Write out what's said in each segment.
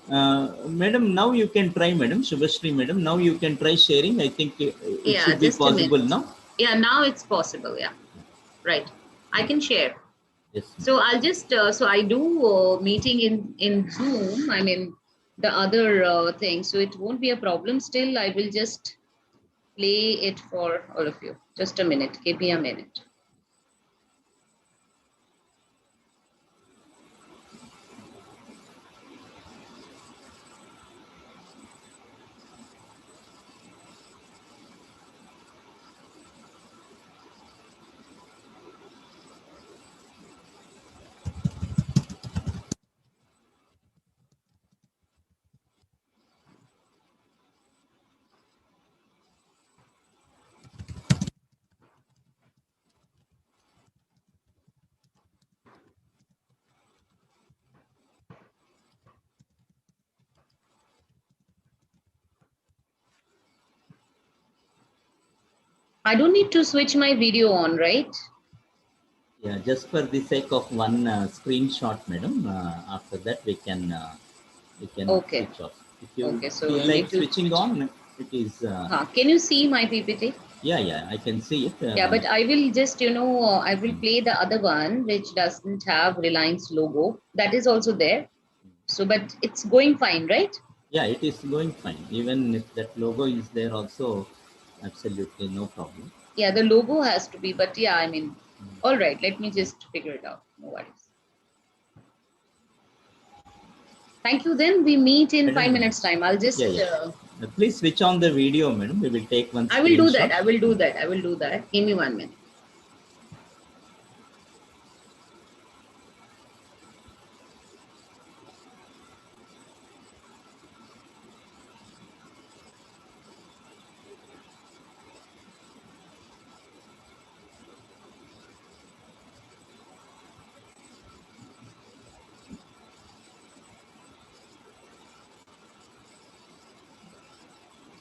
Madam, now you can try, Madam Shubhashree, Madam. Now you can try sharing. I think it Yeah, should be just a possible minute. now. Yeah, now it's possible. Yeah, right. I can share. Yes. So I'll just so I do meeting in Zoom. I mean the other thing, so it won't be a problem. Still, I will just play it for all of you. Just a minute. Give me a minute. I don't need to switch my video on, right? Yeah, just for the sake of one screenshot, Madam. After that, we can Okay. switch off. If you Okay. So feel you need like to switching switch. on, it is. Can you see my PPT? Yeah, I can see it. Yeah, but I will just, I will play the other one, which doesn't have Reliance logo. That is also there. So, but it's going fine, right? Yeah, it is going fine. Even if that logo is there, also, absolutely no problem. Yeah, the logo has to be, but yeah, I mean, all right, let me just figure it out. No worries. Thank you. Then we meet in Madam, 5 minutes time. I'll just, yeah. Please switch on the video, Madam. We will take one I will do screenshot. that. I will do that. I will do that. Give me 1 minute.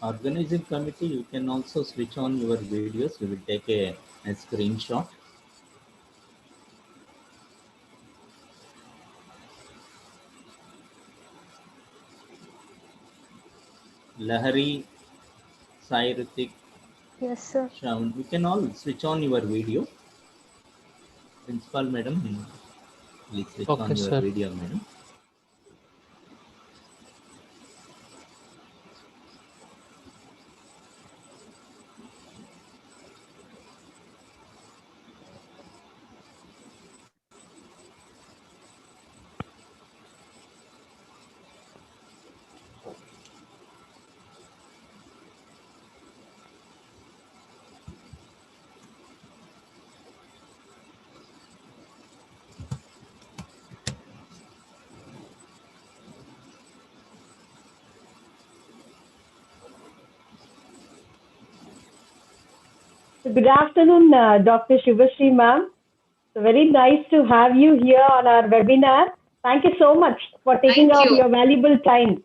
Organizing committee, you can also switch on your videos. We will take a screenshot. Lahari, Sai Ritik, Yes, sir. Shravan, you can all switch on your video. Principal, Madam, please switch Okay, on your sir. video, Madam. Good afternoon, Dr. Shubhashree ma'am. So very nice to have you here on our webinar. Thank you so much for taking Thank out you. your valuable time.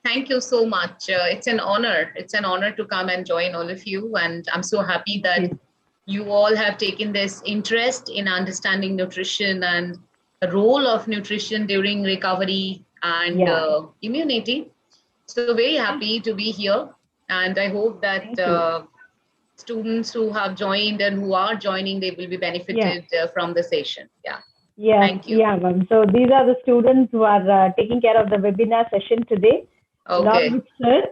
Thank you so much. It's an honor. It's an honor to come and join all of you. And I'm so happy that you all have taken this interest in understanding nutrition and the role of nutrition during recovery and immunity. So very happy to be here. And I hope that students who have joined and who are joining, they will be benefited from the session. Yeah. Yes, Thank you. yeah, ma'am. So these are the students who are taking care of the webinar session today. Okay. Along with sir.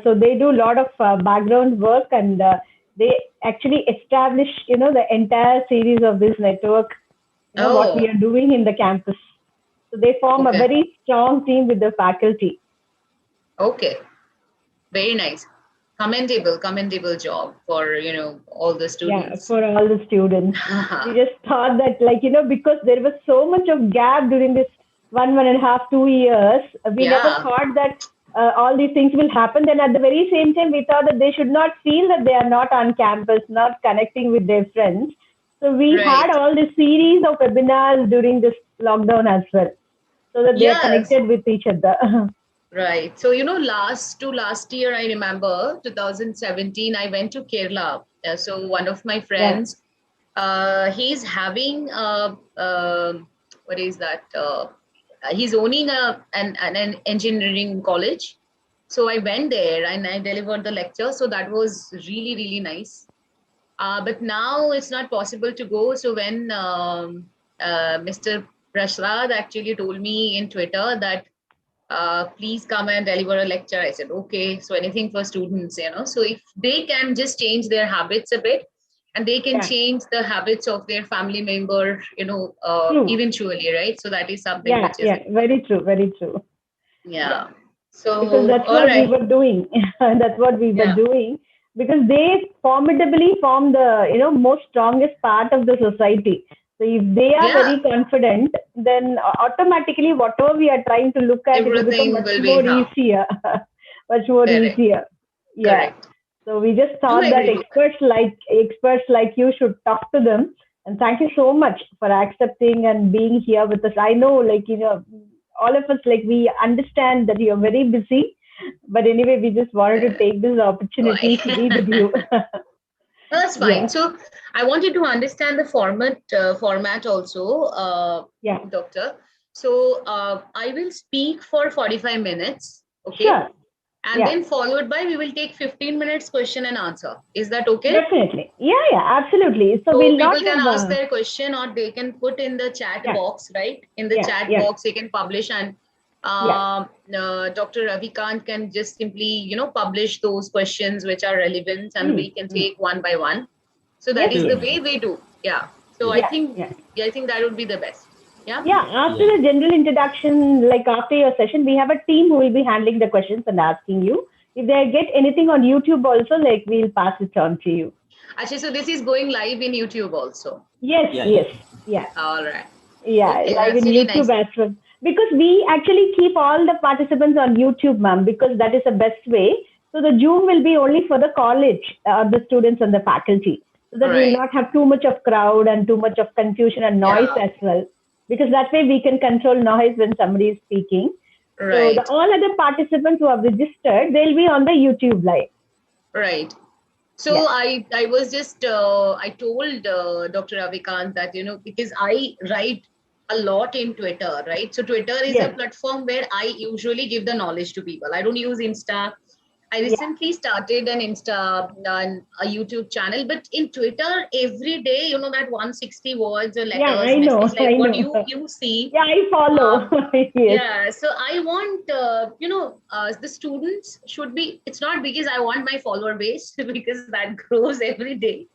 So they do a lot of background work and they actually establish, the entire series of this network, what we are doing in the campus. So they form a very strong team with the faculty. Okay. Very nice. Commendable job for, all the students. Yeah, for all the students. We just thought that, because there was so much of gap during this 1.5, 2 years, we never thought that all these things will happen. Then at the very same time, we thought that they should not feel that they are not on campus, not connecting with their friends. So we had all this series of webinars during this lockdown as well, so that they are connected with each other. Right. So, last year, I remember 2017, I went to Kerala. So one of my friends, he's having, what is that? he's owning an engineering college. So I went there and I delivered the lecture. So that was really, really nice. But now it's not possible to go. So when Mr. Prasad actually told me in Twitter that please come and deliver a lecture, I said, okay. So anything for students, so if they can just change their habits a bit and they can change the habits of their family member, eventually, right? So that is something which is very true, very true. Yeah. So because that's what we were doing. That's what we were doing, because they formidably form the most strongest part of the society. So if they are very confident, then automatically whatever we are trying to look at, it will become much more easier. Much more easier. Yeah. Correct. So we just thought that experts like you should talk to them. And thank you so much for accepting and being here with us. I know, all of us, we understand that you're very busy, but anyway, we just wanted to take this opportunity to be with you. That's fine. So I wanted to understand the format also, Doctor. So I will speak for 45 minutes. Okay. Sure. And then followed by, we will take 15 minutes question and answer. Is that okay? Definitely. Yeah, absolutely. So we'll people can ask their question, or they can put in the chat box, right? In the chat box, they can publish, and Dr. Ravikant can just simply, publish those questions which are relevant, and we can take one by one. So that is the way we do. Yeah. So I think that would be the best. Yeah. Yeah. After the general introduction, after your session, we have a team who will be handling the questions and asking you. If they get anything on YouTube also, we'll pass it on to you. Actually, so this is going live in YouTube also. Yes. Yeah. All right. Yeah, okay, live in really YouTube as well. Because we actually keep all the participants on YouTube, ma'am, because that is the best way. So the Zoom will be only for the college, the students and the faculty. So that we will not have too much of crowd and too much of confusion and noise as well. Because that way we can control noise when somebody is speaking. Right. So all other participants who have registered, they'll be on the YouTube live. Right. So I was just, I told Dr. Ravikant that, because I write a lot in Twitter, right? So Twitter is a platform where I usually give the knowledge to people. I don't use Insta. I recently started a YouTube channel, but in Twitter, every day, that 160 words or letters, I know. what you see. Yeah, I follow. Yeah, so I want, the students should be, it's not because I want my follower base, because that grows every day.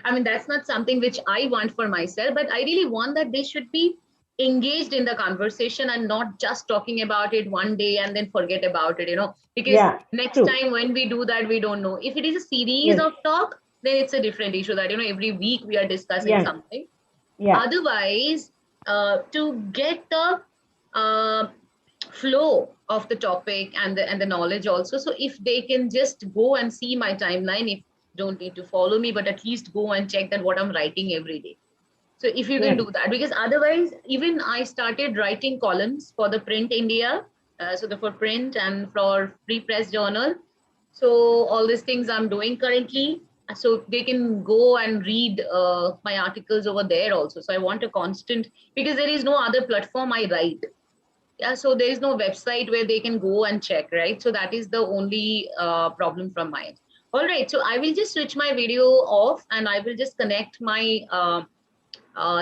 I mean, that's not something which I want for myself, but I really want that they should be engaged in the conversation and not just talking about it one day and then forget about it, because next time when we do that, we don't know. If it is a series of talk, then it's a different issue that, every week we are discussing something. Otherwise, to get the flow of the topic and the knowledge also. So if they can just go and see my timeline, if don't need to follow me, but at least go and check that what I'm writing every day. So if you can do that, because otherwise, even I started writing columns for the Print India, for print and for Free Press Journal. So all these things I'm doing currently, so they can go and read my articles over there also. So I want a constant, because there is no other platform I write. Yeah, so there is no website where they can go and check, right? So that is the only problem from my end. All right, so I will just switch my video off and I will just connect my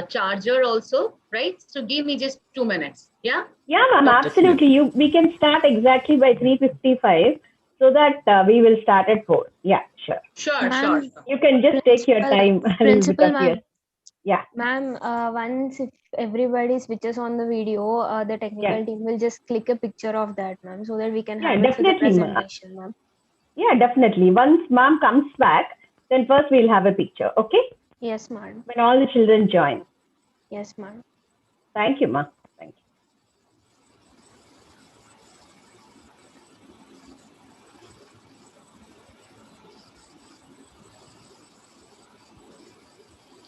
charger also, right? So give me just 2 minutes. Yeah, ma'am, absolutely. We can start exactly by 3:55 so that we will start at 4. Yeah, sure. Sure. You can just take your time. Principal, ma'am. Yeah, ma'am, once if everybody switches on the video, the technical team will just click a picture of that, ma'am, so that we can have it for the presentation, ma'am. Yeah, definitely. Once ma'am comes back, then first we'll have a picture, okay? Yes, ma'am. When all the children join. Yes, ma'am. Thank you, ma'am. Thank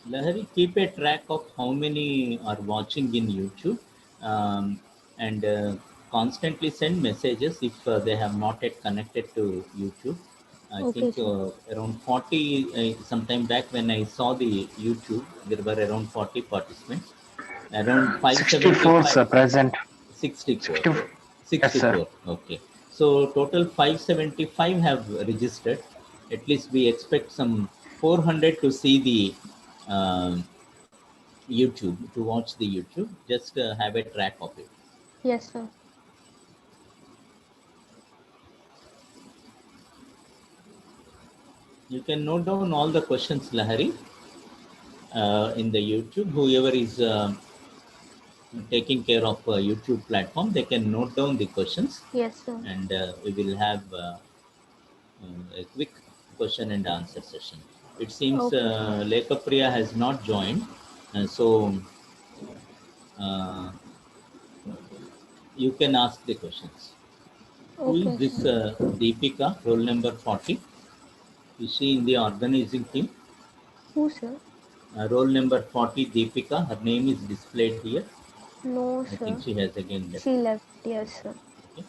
you. Lahari, keep a track of how many are watching in YouTube, and constantly send messages if they have not yet connected to YouTube. I think around 40, sometime back when I saw the YouTube, there were around 40 participants. Around 64 present. 64. 64. 64. Yes, sir. Okay. So total 575 have registered. At least we expect some 400 to see the YouTube, to watch the YouTube. Just have a track of it. Yes, sir. You can note down all the questions, Lahari, in the YouTube. Whoever is taking care of YouTube platform, they can note down the questions. Yes, sir. And we will have a quick question and answer session. It seems Okay. Lekha Priya has not joined, so you can ask the questions. Who Okay, is this Deepika, roll number 40? Is she in the organizing team? who, sir? Roll number 40, Deepika. Her name is displayed here. No, I sir. think she has again left. She left. Yes, sir. Okay.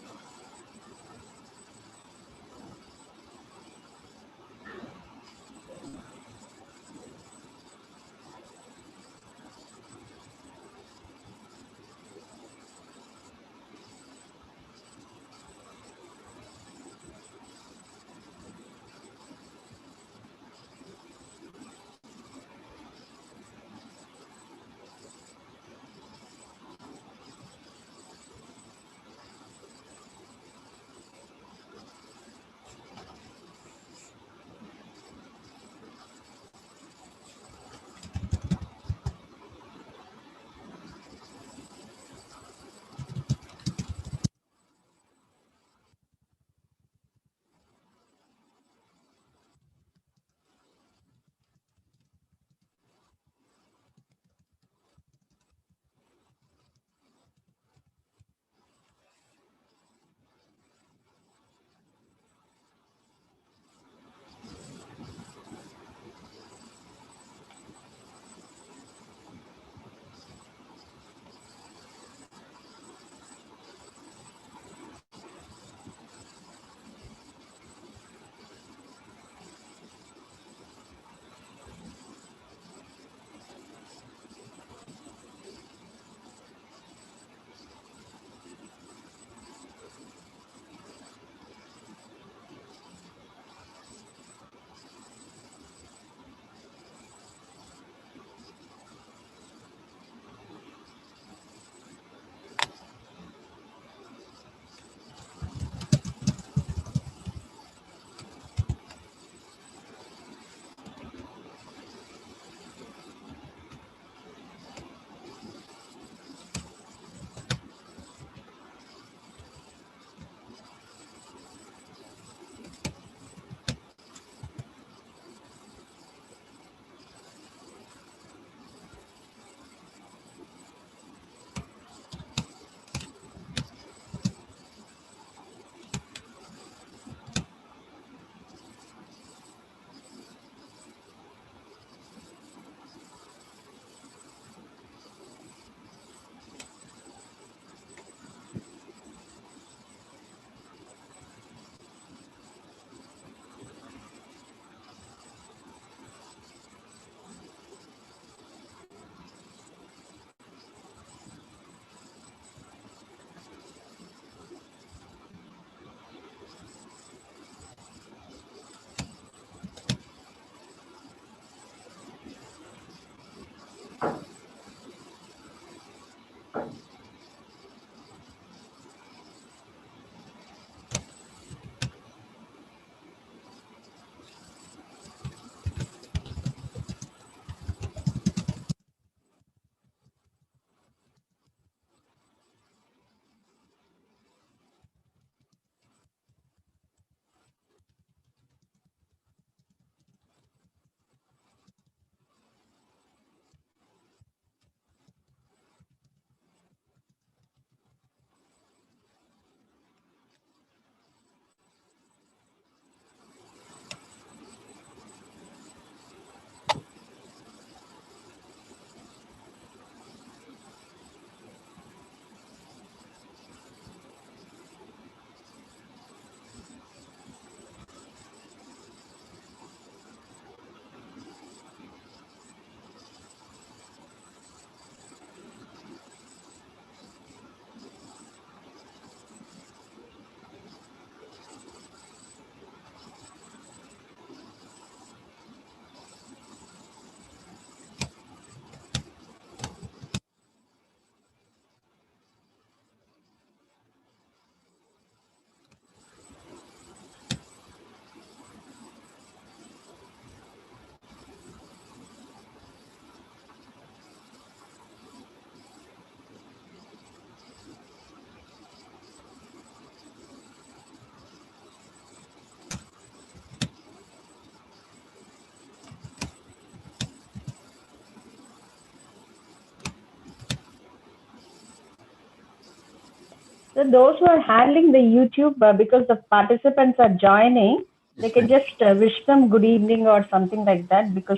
So those who are handling the YouTube, because the participants are joining, they can just wish them good evening or something like that, because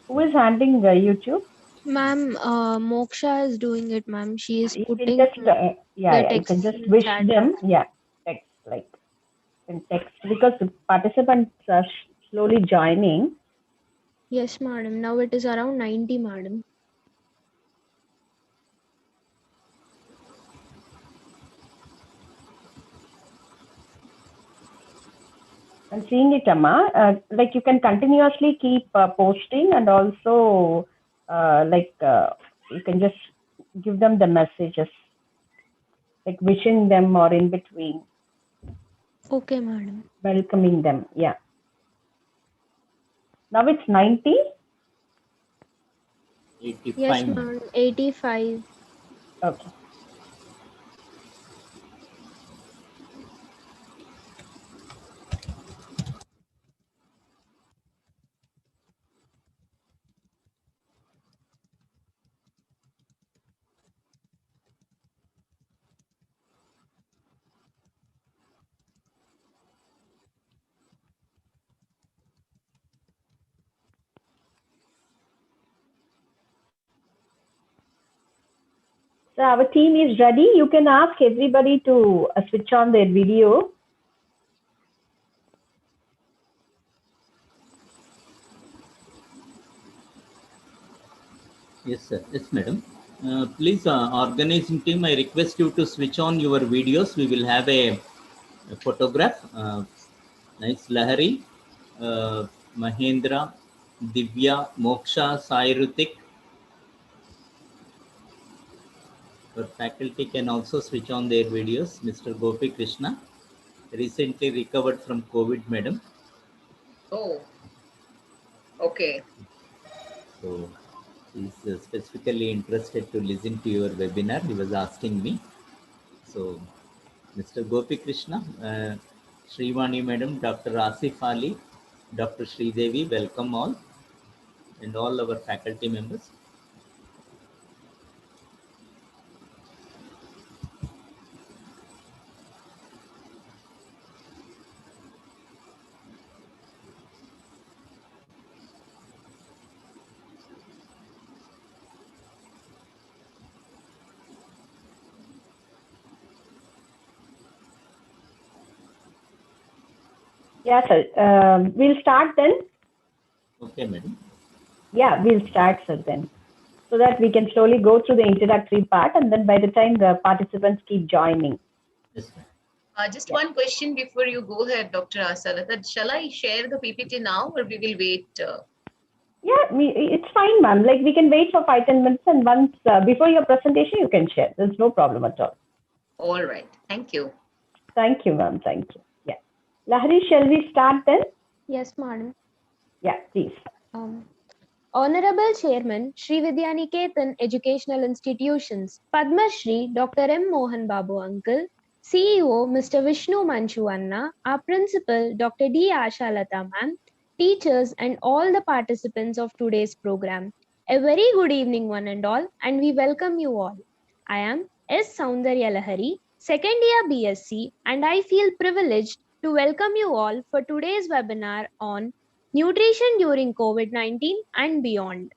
who is handling YouTube? Ma'am, Moksha is doing it, ma'am. She is You can putting just, the you can text just in wish chat them, box. text, like in text, because the participants are slowly joining. Yes, madam. Now it is around 90, madam. I'm seeing it, Amma. Like you can continuously keep posting, and also you can just give them the messages, like wishing them or in between, Okay, madam. welcoming them. Yeah. Now it's 90. 85. Yes, madam. 85. Okay. So our team is ready. You can ask everybody to switch on their video. Yes, sir. Yes, madam. Please, organizing team, I request you to switch on your videos. We will have a photograph. Nice Lahari, Mahendra, Divya, Moksha, Sai Rutik. Our faculty can also switch on their videos. Mr. Gopi Krishna, recently recovered from COVID, madam. Oh, okay. So he's specifically interested to listen to your webinar. He was asking me. So Mr. Gopi Krishna, Srivani madam, Dr. Asif Ali, Dr. Sridevi, welcome all, and all our faculty members. Yeah, sir. We'll start then. Okay, madam. Yeah, we'll start, sir, then, so that we can slowly go through the introductory part, and then by the time the participants keep joining. Yes, ma'am. Just one question before you go ahead, Dr. Asalata. Shall I share the PPT now, or we will wait? Yeah, it's fine, ma'am. Like we can wait for 5-10 minutes, and once before your presentation, you can share. There's no problem at all. All right. Thank you. Thank you, ma'am. Thank you. Yeah. Lahari, shall we start then? Yes, madam. Yeah, please. Honorable Chairman, Sri Vidyaniketan Educational Institutions, Padma Shri Dr. M. Mohan Babu Uncle, CEO Mr. Vishnu Manchu Anna, our Principal Dr. D. Asha Lata Ma'am, teachers and all the participants of today's program. A very good evening one and all, and we welcome you all. I am S. Soundarya Lahari, second year BSc, and I feel privileged to welcome you all for today's webinar on nutrition during COVID-19 and beyond.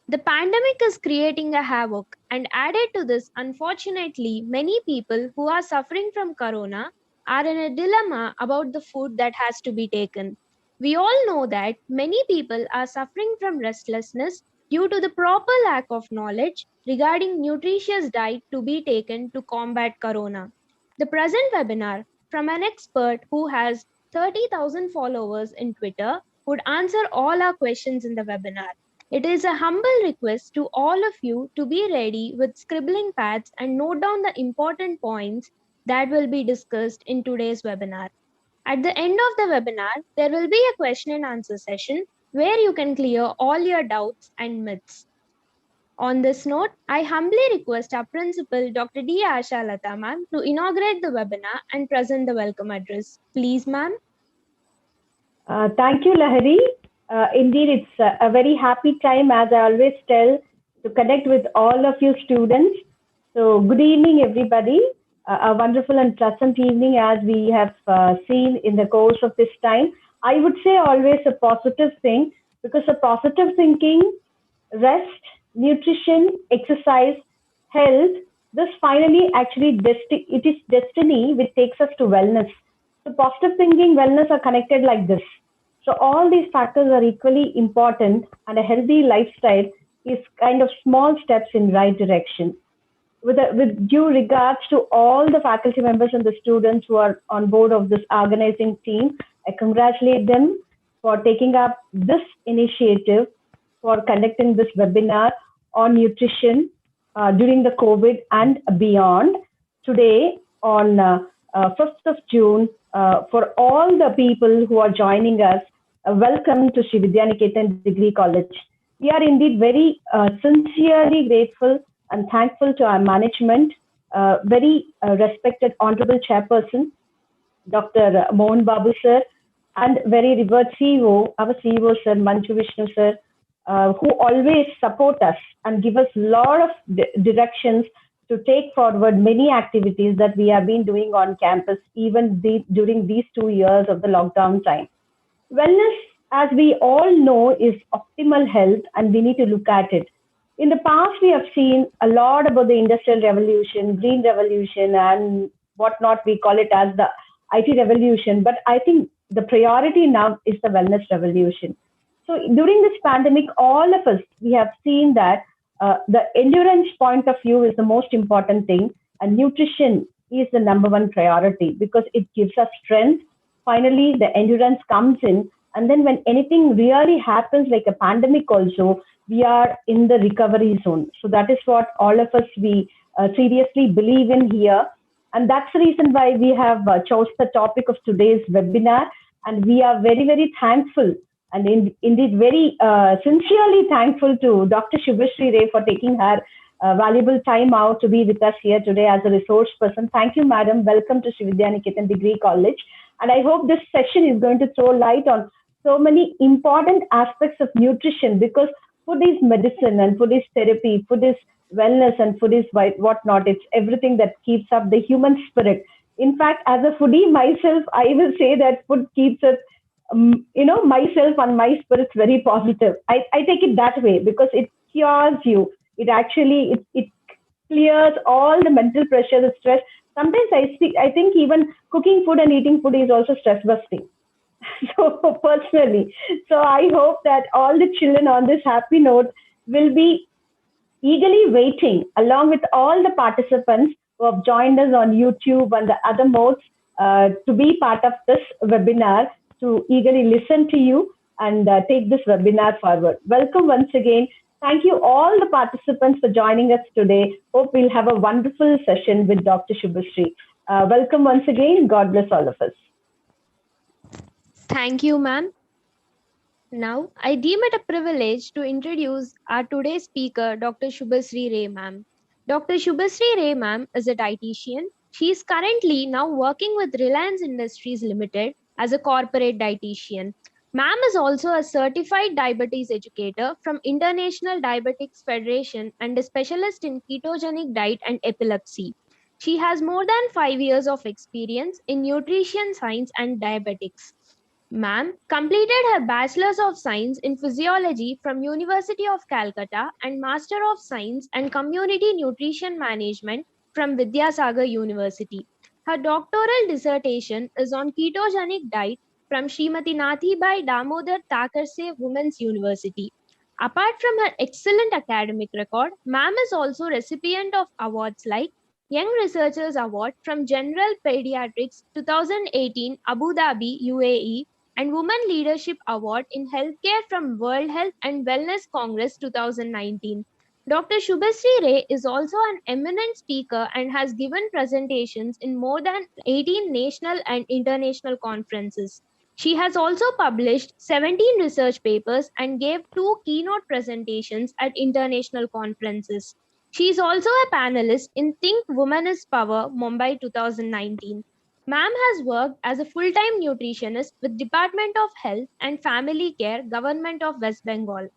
The pandemic is creating a havoc, and added to this, unfortunately, many people who are suffering from corona are in a dilemma about the food that has to be taken. We all know that many people are suffering from restlessness due to the proper lack of knowledge regarding nutritious diet to be taken to combat corona. The present webinar from an expert who has 30,000 followers in Twitter would answer all our questions in the webinar. It is a humble request to all of you to be ready with scribbling pads and note down the important points that will be discussed in today's webinar. At the end of the webinar, there will be a question and answer session where you can clear all your doubts and myths. On this note, I humbly request our principal, Dr. D. Asha Lata ma'am, to inaugurate the webinar and present the welcome address. Please, ma'am. Thank you, Lahari. Indeed, it's a very happy time, as I always tell, to connect with all of you students. So, good evening, everybody. A wonderful and pleasant evening as we have seen in the course of this time. I would say always a positive thing because a positive thinking, rest, nutrition, exercise, health, this finally actually it is destiny which takes us to wellness. So positive thinking, wellness are connected like this. So all these factors are equally important, and a healthy lifestyle is kind of small steps in right direction. With due regards to all the faculty members and the students who are on board of this organizing team, I congratulate them for taking up this initiative for conducting this webinar on nutrition during the COVID and beyond. Today, on 5th of June, for all the people who are joining us, welcome to Sri Vidyaniketan Degree College. We are indeed very sincerely grateful and thankful to our management, very respected Honorable Chairperson, Dr. Mohan Babu sir, and very revered CEO, our CEO sir, Manju Vishnu sir, who always support us and give us a lot of directions to take forward many activities that we have been doing on campus, even during these 2 years of the lockdown time. Wellness, as we all know, is optimal health, and we need to look at it. In the past, we have seen a lot about the industrial revolution, green revolution, and whatnot we call it as the IT revolution. But I think the priority now is the wellness revolution. So during this pandemic, all of us, we have seen that the endurance point of view is the most important thing, and nutrition is the number one priority because it gives us strength. Finally, the endurance comes in, and then when anything really happens, like a pandemic also, we are in the recovery zone. So that is what all of us, we seriously believe in here. And that's the reason why we have chose the topic of today's webinar. And we are very, very thankful and indeed very sincerely thankful to Dr. Shubhashree Ray for taking her valuable time out to be with us here today as a resource person. Thank you, madam. Welcome to Sri Vidyaniketan Degree College. And I hope this session is going to throw light on so many important aspects of nutrition, because food is medicine and food is therapy, food is wellness and food is whatnot. It's everything that keeps up the human spirit. In fact, as a foodie myself, I will say that food keeps us, myself and my spirits very positive. I take it that way because it cures you. It actually, it clears all the mental pressure, the stress. Sometimes I think even cooking food and eating food is also stress busting. So personally, so I hope that all the children on this happy note will be eagerly waiting, along with all the participants who have joined us on YouTube and the other modes, to be part of this webinar, to eagerly listen to you and take this webinar forward. Welcome once again. Thank you all the participants for joining us today. Hope we'll have a wonderful session with Dr. Shubhashree. Welcome once again. God bless all of us. Thank you, ma'am. Now, I deem it a privilege to introduce our today's speaker, Dr. Shubhashree Ray, ma'am. Dr. Shubhashree Ray, ma'am, is a dietitian. She is currently now working with Reliance Industries Limited as a corporate dietitian. Ma'am is also a certified diabetes educator from International Diabetics Federation and a specialist in ketogenic diet and epilepsy. She has more than 5 years of experience in nutrition science and diabetics. Ma'am completed her Bachelor's of Science in Physiology from University of Calcutta and Master of Science and Community Nutrition Management from Vidyasagar University. Her doctoral dissertation is on ketogenic diet from Srimati Nathibai Damodar Thakurse Women's University. Apart from her excellent academic record, ma'am is also recipient of awards like Young Researchers Award from General Pediatrics 2018 Abu Dhabi, UAE, and Women Leadership Award in Healthcare from World Health and Wellness Congress 2019. Dr. Shubhashree Ray is also an eminent speaker and has given presentations in more than 18 national and international conferences. She has also published 17 research papers and gave 2 keynote presentations at international conferences. She is also a panelist in Think Woman is Power, Mumbai 2019. Ma'am has worked as a full-time nutritionist with Department of Health and Family Care, Government of West Bengal.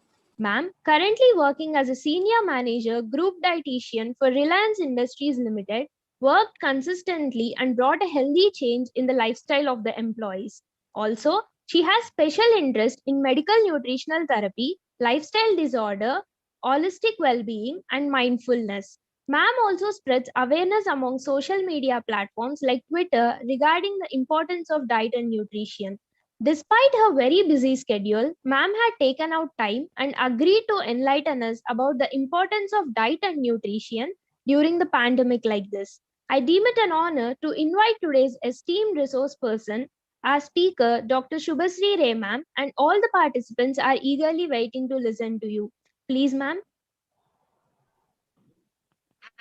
Ma'am, currently working as a senior manager, group dietitian for Reliance Industries Limited, worked consistently and brought a healthy change in the lifestyle of the employees. Also, she has special interest in medical nutritional therapy, lifestyle disorder, holistic well-being, and mindfulness. Ma'am also spreads awareness among social media platforms like Twitter regarding the importance of diet and nutrition. Despite her very busy schedule, ma'am had taken out time and agreed to enlighten us about the importance of diet and nutrition during the pandemic like this. I deem it an honor to invite today's esteemed resource person, our speaker, Dr. Shubhasri Ray, ma'am, and all the participants are eagerly waiting to listen to you. Please, ma'am.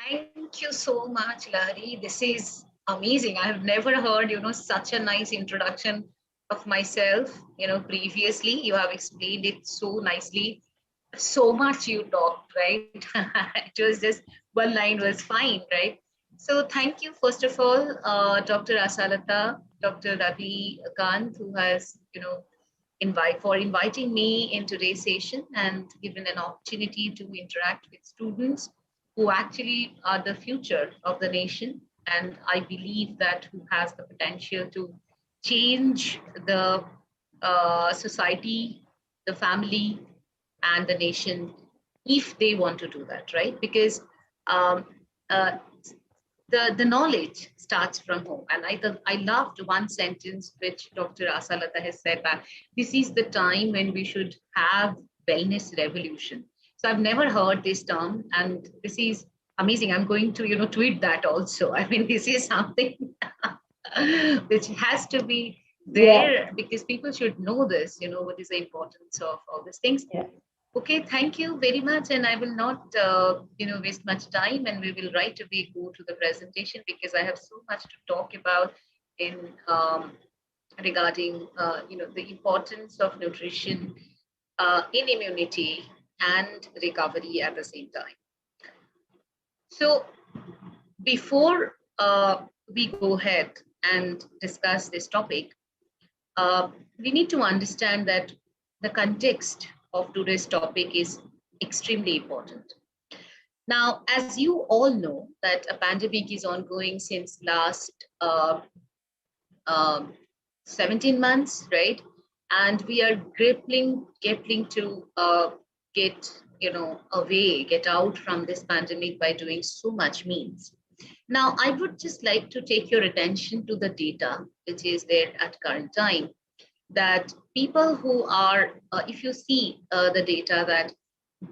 Thank you so much, Larry. This is amazing. I have never heard, such a nice introduction of myself. Previously, you have explained it so nicely. So much you talked, right? It was just one line was fine, right? So thank you, first of all, Dr. Asalata, Dr. Ravi Kant, who has, inviting me in today's session and given an opportunity to interact with students who actually are the future of the nation. And I believe that who has the potential to change the society, the family, and the nation if they want to do that, right? Because um, uh, the knowledge starts from home. And I loved one sentence which Dr. Asalata has said that this is the time when we should have wellness revolution. So I've never heard this term, and this is amazing. I'm going to, tweet that also. I mean, this is something which has to be there because people should know this, what is the importance of all these things. Yeah. Okay, thank you very much. And I will not, waste much time, and we will right away go to the presentation because I have so much to talk about in regarding, the importance of nutrition in immunity and recovery at the same time. So before we go ahead and discuss this topic, we need to understand that the context of today's topic is extremely important. Now, as you all know, that a pandemic is ongoing since last 17 months, right? And we are getting to get out from this pandemic by doing so much means. Now, I would just like to take your attention to the data which is there at current time, that people who are, if you see the data, that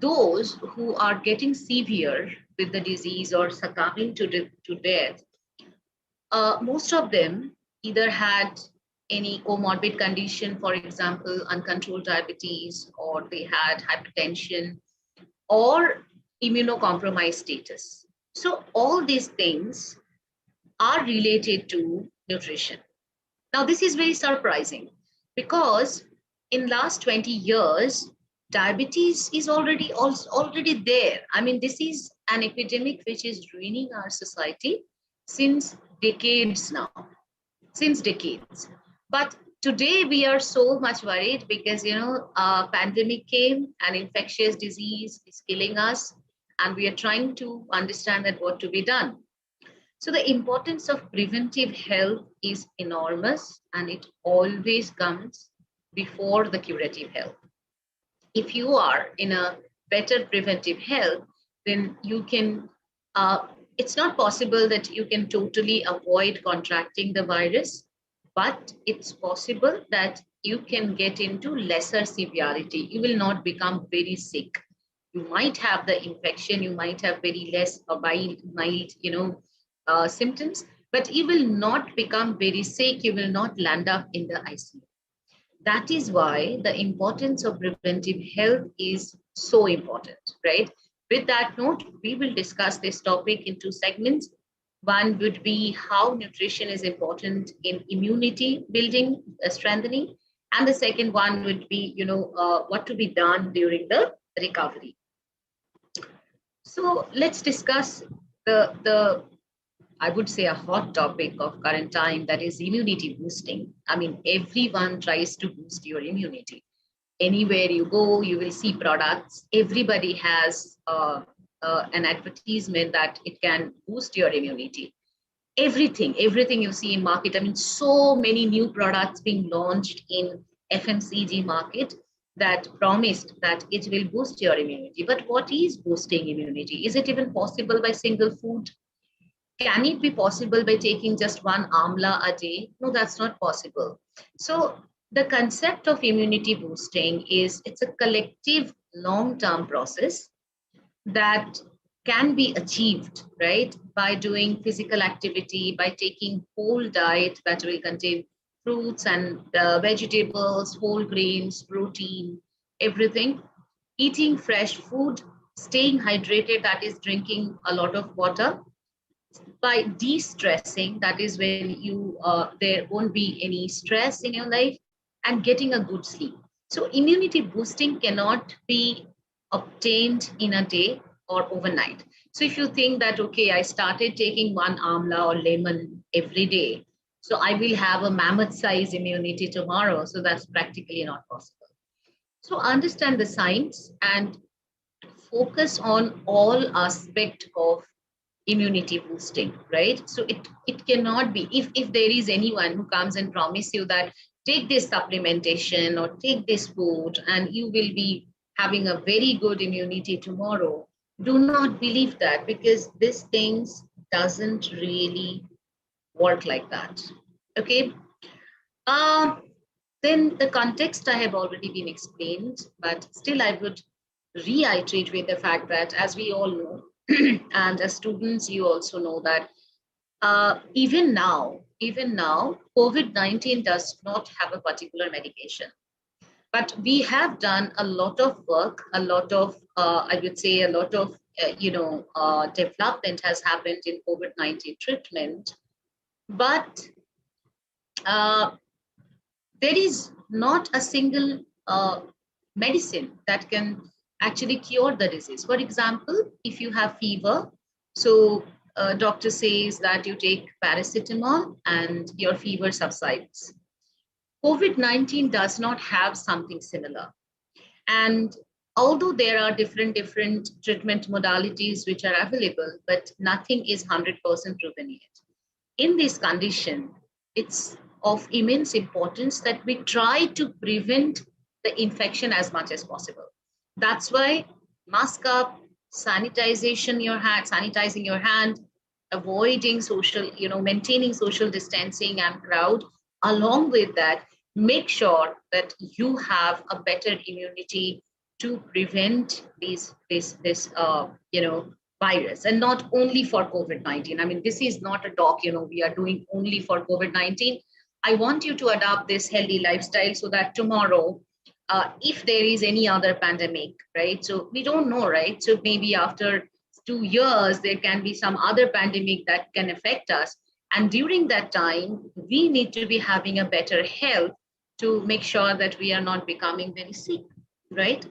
those who are getting severe with the disease or succumbing to death, most of them either had any comorbid condition, for example, uncontrolled diabetes, or they had hypertension or immunocompromised status. So all these things are related to nutrition. Now, this is very surprising because in last 20 years, diabetes is already there. I mean, this is an epidemic which is ruining our society since decades now, since decades. But today we are so much worried because, a pandemic came, an infectious disease is killing us, and we are trying to understand that what to be done. So the importance of preventive health is enormous, and it always comes before the curative health. If you are in a better preventive health, then you can, it's not possible that you can totally avoid contracting the virus, but it's possible that you can get into lesser severity. You will not become very sick. You might have the infection, you might have very less mild, symptoms, but you will not become very sick. You will not land up in the ICU. That is why the importance of preventive health is so important, right? With that note, we will discuss this topic in two segments. One would be how nutrition is important in immunity building, strengthening, and the second one would be, what to be done during the recovery. So let's discuss the I would say a hot topic of current time, that is immunity boosting. I mean, everyone tries to boost your immunity. Anywhere you go, you will see products. Everybody has an advertisement that it can boost your immunity. Everything you see in market. I mean, so many new products being launched in FMCG market that promised that it will boost your immunity. But what is boosting immunity? Is it even possible by single food? Can it be possible by taking just one amla a day? No, that's not possible. So the concept of immunity boosting is it's a collective long-term process that can be achieved, right, by doing physical activity, by taking whole diet that will contain fruits and vegetables, whole grains, protein, everything, eating fresh food, staying hydrated, that is drinking a lot of water, by de-stressing, that is when you there won't be any stress in your life, and getting a good sleep. So immunity boosting cannot be obtained in a day or overnight. So if you think that, okay, I started taking one amla or lemon every day, so I will have a mammoth size immunity tomorrow, so that's practically not possible. So understand the science and focus on all aspect of immunity boosting, right? So it cannot be, if there is anyone who comes and promise you that take this supplementation or take this food and you will be having a very good immunity tomorrow, do not believe that, because this things doesn't really work like that. Okay. Then the context I have already been explained, but still I would reiterate with the fact that, as we all know, and as students, you also know that even now, COVID-19 does not have a particular medication. But we have done a lot of work, a lot of, I would say, a lot of, development has happened in COVID-19 treatment. But there is not a single medicine that can actually cure the disease. For example, if you have fever, so doctor says that you take paracetamol and your fever subsides. COVID-19 does not have something similar. And although there are different treatment modalities which are available, but nothing is 100% proven yet. In this condition, it's of immense importance that we try to prevent the infection as much as possible. That's why mask up, sanitizing your hand, avoiding social, maintaining social distancing and crowd. Along with that, make sure that you have a better immunity to prevent this virus, and not only for COVID-19. I mean, this is not a talk, we are doing only for COVID-19. I want you to adopt this healthy lifestyle so that tomorrow, if there is any other pandemic, right? So we don't know, right? So maybe after 2 years, there can be some other pandemic that can affect us. And during that time, we need to be having a better health to make sure that we are not becoming very sick, right?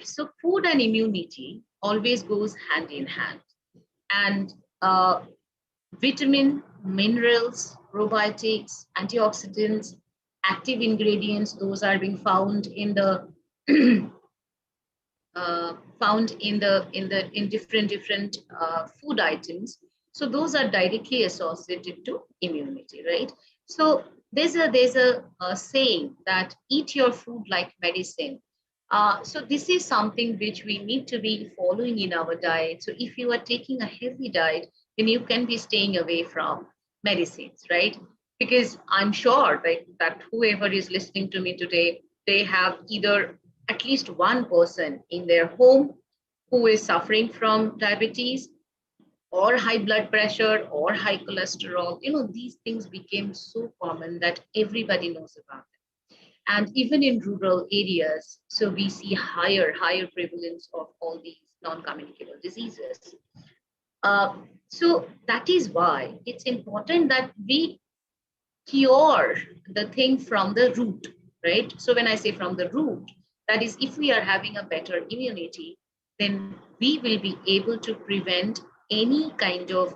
So food and immunity always goes hand in hand. And vitamin, minerals, probiotics, antioxidants, active ingredients, those are being found in the in different food items. So those are directly associated to immunity, right? So there's a saying that eat your food like medicine. So this is something which we need to be following in our diet. So if you are taking a healthy diet, then you can be staying away from medicines, right? Because I'm sure that whoever is listening to me today, they have either at least one person in their home who is suffering from diabetes or high blood pressure or high cholesterol. These things became so common that everybody knows about them. And even in rural areas, so we see higher prevalence of all these non-communicable diseases. So that is why it's important that we cure the thing from the root, right? So when I say from the root, that is, if we are having a better immunity, then we will be able to prevent any kind of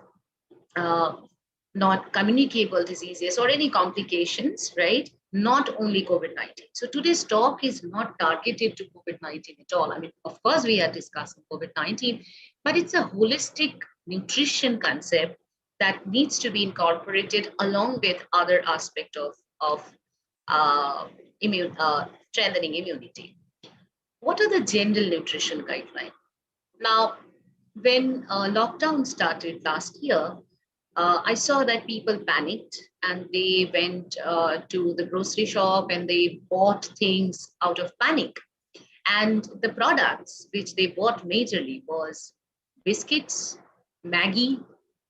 not communicable diseases or any complications, right? not only COVID-19. So today's talk is not targeted to COVID-19 at all. I mean, of course, we are discussing COVID-19, but it's a holistic nutrition concept that needs to be incorporated along with other aspects of strengthening immunity. What are the general nutrition guidelines? Now, when lockdown started last year, I saw that people panicked and they went to the grocery shop and they bought things out of panic. And the products which they bought majorly was biscuits, Maggi,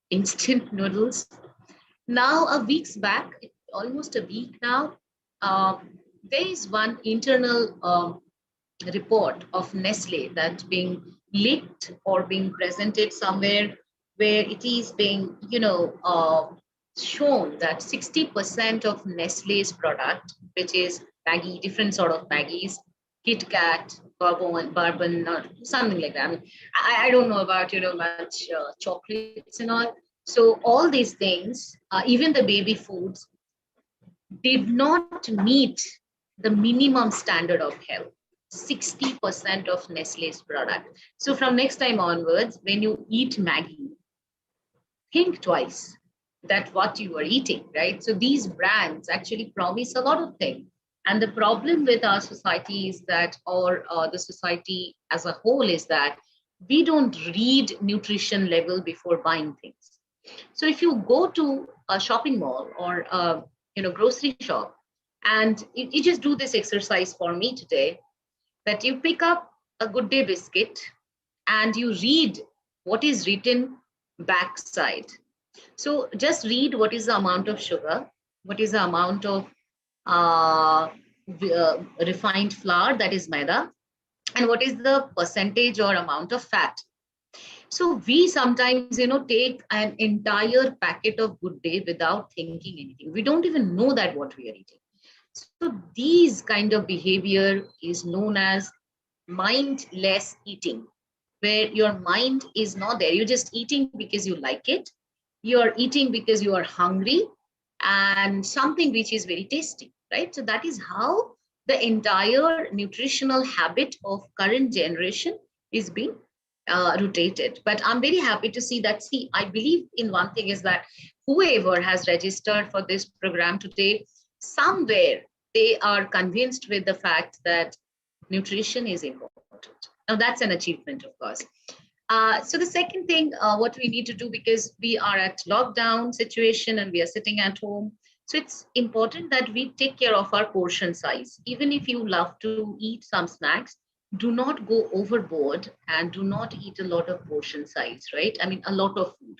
instant noodles. Now, a week's back, almost a week now, there is one internal report of Nestle that's being leaked or being presented somewhere where it is being, shown that 60% of Nestle's product, which is Maggi, different sort of Maggies, Kit Kat, bourbon, or something like that. I mean, I don't know about, much chocolates and all. So all these things, even the baby foods, did not meet the minimum standard of health. 60% of Nestle's product. So from next time onwards, when you eat Maggi, think twice that what you are eating, right? So these brands actually promise a lot of things. And the problem with our society is that, or the society as a whole is that we don't read nutrition level before buying things. So if you go to a shopping mall or grocery shop, and you just do this exercise for me today, that you pick up a Good Day biscuit and you read what is written backside. So just read what is the amount of sugar, what is the amount of refined flour, that is maida, and what is the percentage or amount of fat. So we sometimes, take an entire packet of Good Day without thinking anything. We don't even know that what we are eating. So these kind of behavior is known as mindless eating, where your mind is not there. You're just eating because you like it. You're eating because you are hungry and something which is very tasty, right? So that is how the entire nutritional habit of current generation is being rotated. But I'm very happy to see that. See, I believe in one thing is that whoever has registered for this program today, somewhere they are convinced with the fact that nutrition is important. Now that's an achievement, of course. So the second thing, what we need to do, because we are at lockdown situation and we are sitting at home, so it's important that we take care of our portion size. Even if you love to eat some snacks, do not go overboard and do not eat a lot of portion size, right? I mean, a lot of food.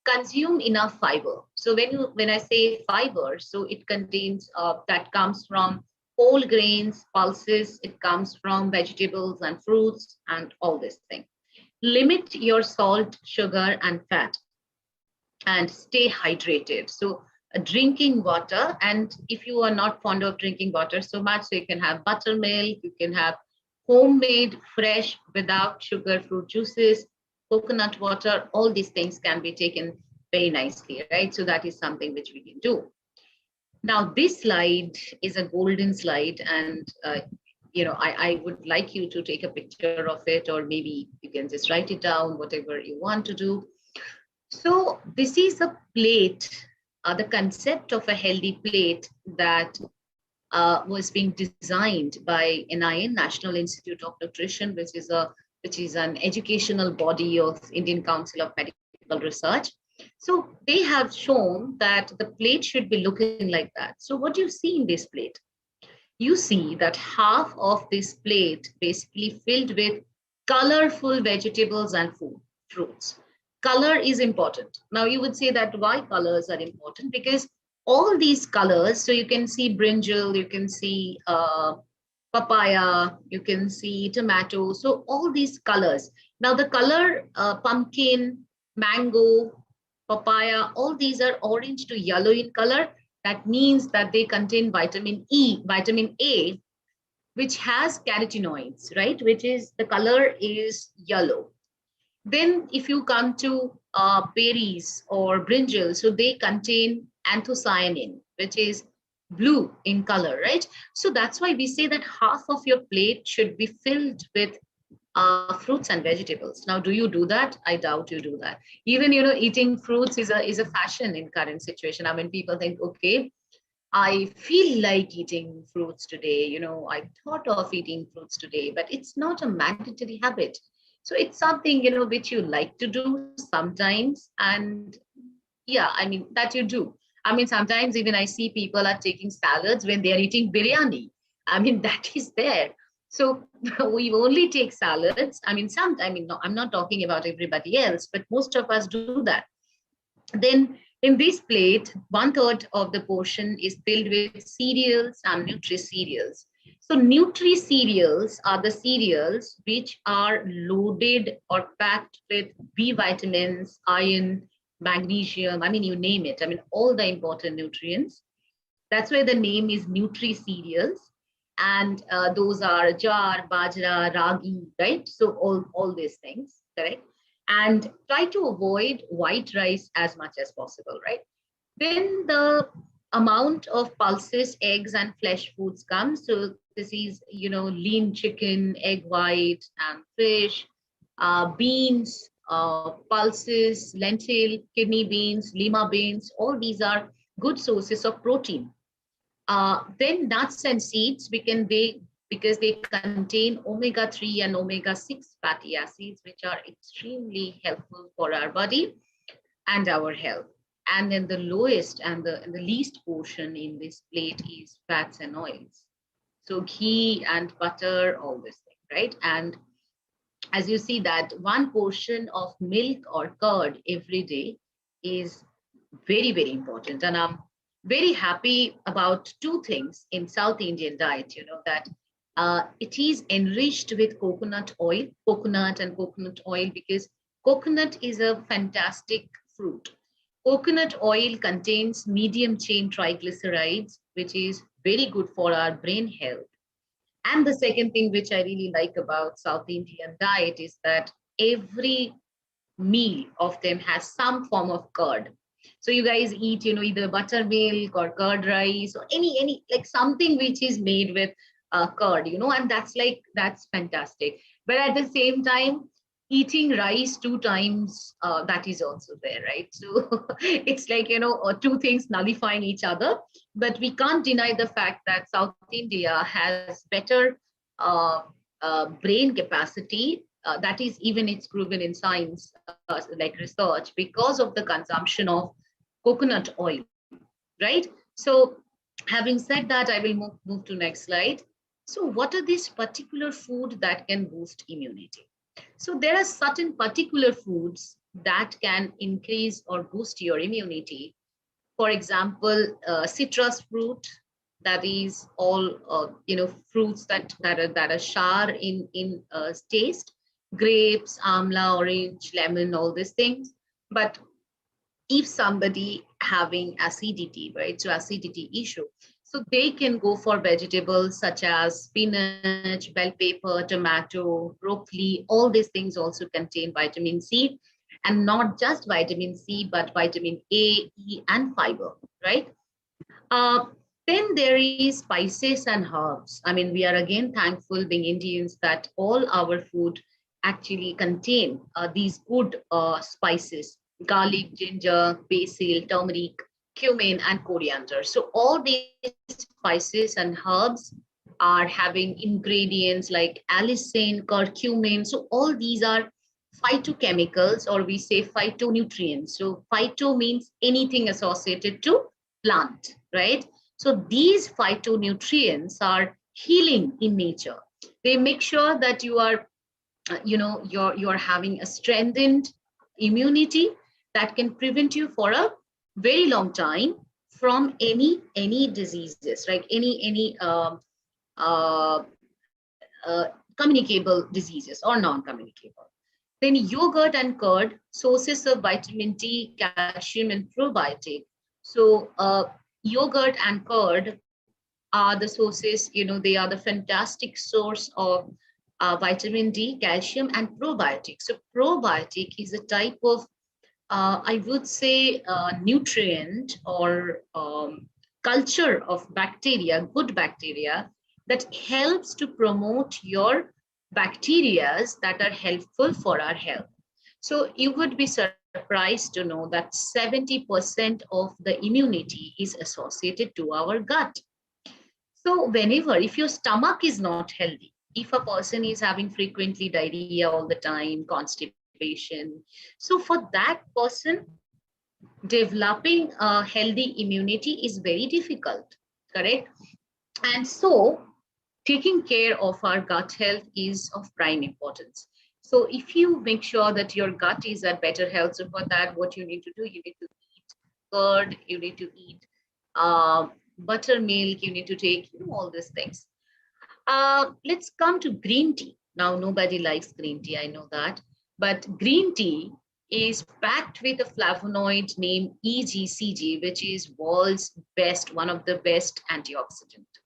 Consume enough fiber. So when I say fiber, so it contains that comes from whole grains, pulses, it comes from vegetables and fruits and all this thing. Limit your salt, sugar, and fat, and stay hydrated. So drinking water, and if you are not fond of drinking water so much, so you can have buttermilk, you can have homemade, fresh, without sugar fruit juices, coconut water, all these things can be taken very nicely, right? So that is something which we can do. Now, this slide is a golden slide, and I would like you to take a picture of it, or maybe you can just write it down, whatever you want to do. So this is a plate, the concept of a healthy plate that was being designed by NIN, National Institute of Nutrition, which is an educational body of Indian Council of Medical Research. So they have shown that the plate should be looking like that. So what do you see in this plate? You see that half of this plate basically filled with colorful vegetables and fruits. Color is important. Now you would say that why colors are important? Because all these colors, so you can see brinjal, you can see papaya, you can see tomato. So all these colors. Now the color pumpkin, mango, papaya, all these are orange to yellow in color. That means that they contain vitamin E, vitamin A, which has carotenoids, right? Which is the color is yellow. Then if you come to berries or brinjal, so they contain anthocyanin, which is blue in color, right? So that's why we say that half of your plate should be filled with fruits and vegetables. Now, do you do that? I doubt you do that. Even, eating fruits is a fashion in current situation. I mean, people think, okay, I feel like eating fruits today. I thought of eating fruits today, but it's not a mandatory habit. So it's something, which you like to do sometimes. And yeah, I mean, that you do. I mean, sometimes even I see people are taking salads when they are eating biryani. I mean, that is there. So we only take salads. I mean, no, I'm not talking about everybody else, but most of us do that. Then in this plate, 1/3 of the portion is filled with cereals and nutri-cereals. So nutri-cereals are the cereals which are loaded or packed with B vitamins, iron, magnesium, I mean, you name it. I mean, all the important nutrients. That's why the name is nutri-cereals. And those are jar, bajra, ragi, right? So all these things, correct? And try to avoid white rice as much as possible, right? Then the amount of pulses, eggs, and flesh foods comes. So this is, lean chicken, egg white, and fish, beans, pulses, lentil, kidney beans, lima beans. All these are good sources of protein. Then nuts and seeds, because they contain omega-3 and omega-6 fatty acids, which are extremely helpful for our body and our health. And then the lowest and the least portion in this plate is fats and oils. So ghee and butter, all this thing, right? And as you see that one portion of milk or curd every day is very, very important. And I'm very happy about two things in South Indian diet, that it is enriched with coconut and coconut oil, because coconut is a fantastic fruit. Coconut oil contains medium chain triglycerides, which is very good for our brain health. And the second thing which I really like about South Indian diet is that every meal of them has some form of curd. So you guys eat, either buttermilk or curd rice or any like something which is made with curd, and that's fantastic. But at the same time, eating rice 2 times, that is also there, right? So it's like, two things nullifying each other. But we can't deny the fact that South India has better brain capacity. That is, even it's proven in science, like research, because of the consumption of coconut oil, right? So having said that, I will move to next slide. So what are these particular food that can boost immunity? So there are certain particular foods that can increase or boost your immunity. For example, citrus fruit, that is all fruits that are sour in taste. Grapes, amla, orange, lemon, all these things. But if somebody having acidity, right, so acidity issue, so they can go for vegetables such as spinach, bell pepper, tomato, broccoli. All these things also contain vitamin C, and not just vitamin C, but vitamin A, E, and fiber, right? Uh, then there is spices and herbs. I mean, we are again thankful being Indians that all our food actually contain these good spices: garlic, ginger, basil, turmeric, cumin, and coriander. So all these spices and herbs are having ingredients like allicin, curcumin. So all these are phytochemicals, or we say phytonutrients. So phyto means anything associated to plant, right? So these phytonutrients are healing in nature. They make sure that you are, you're having a strengthened immunity that can prevent you for a very long time from any diseases, like any uh, communicable diseases or non-communicable. Then yogurt and curd, sources of vitamin D, calcium, and probiotic. So yogurt and curd are the sources, they are the fantastic source of vitamin D, calcium, and probiotic. So probiotic is a type of, I would say, nutrient or culture of bacteria, good bacteria, that helps to promote your bacteria that are helpful for our health. So you would be surprised to know that 70% of the immunity is associated to our gut. So whenever, if your stomach is not healthy, if a person is having frequently diarrhea all the time, constipation, so for that person, developing a healthy immunity is very difficult, correct? And so taking care of our gut health is of prime importance. So if you make sure that your gut is at better health, so for that, what you need to do, you need to eat curd, you need to eat buttermilk, you need to take, all these things. Let's come to green tea. Now, nobody likes green tea, I know that, but green tea is packed with a flavonoid named EGCG, which is world's best, one of the best antioxidant.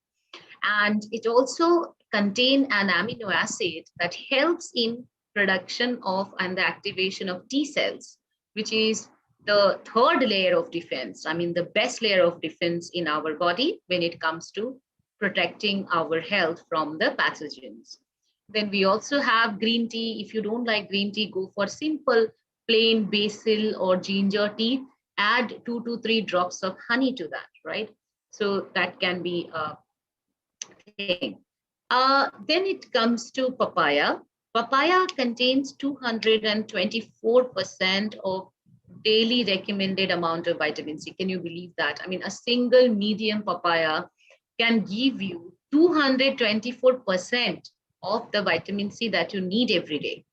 And it also contains an amino acid that helps in production of and the activation of T cells, which is the third layer of defense. I mean, the best layer of defense in our body when it comes to protecting our health from the pathogens. Then we also have green tea. If you don't like green tea, go for simple plain basil or ginger tea. Add 2 to 3 drops of honey to that, right? So that can be a thing. Then it comes to papaya. Papaya contains 224% of daily recommended amount of vitamin C. Can you believe that? I mean, a single medium papaya can give you 224% of the vitamin C that you need every day.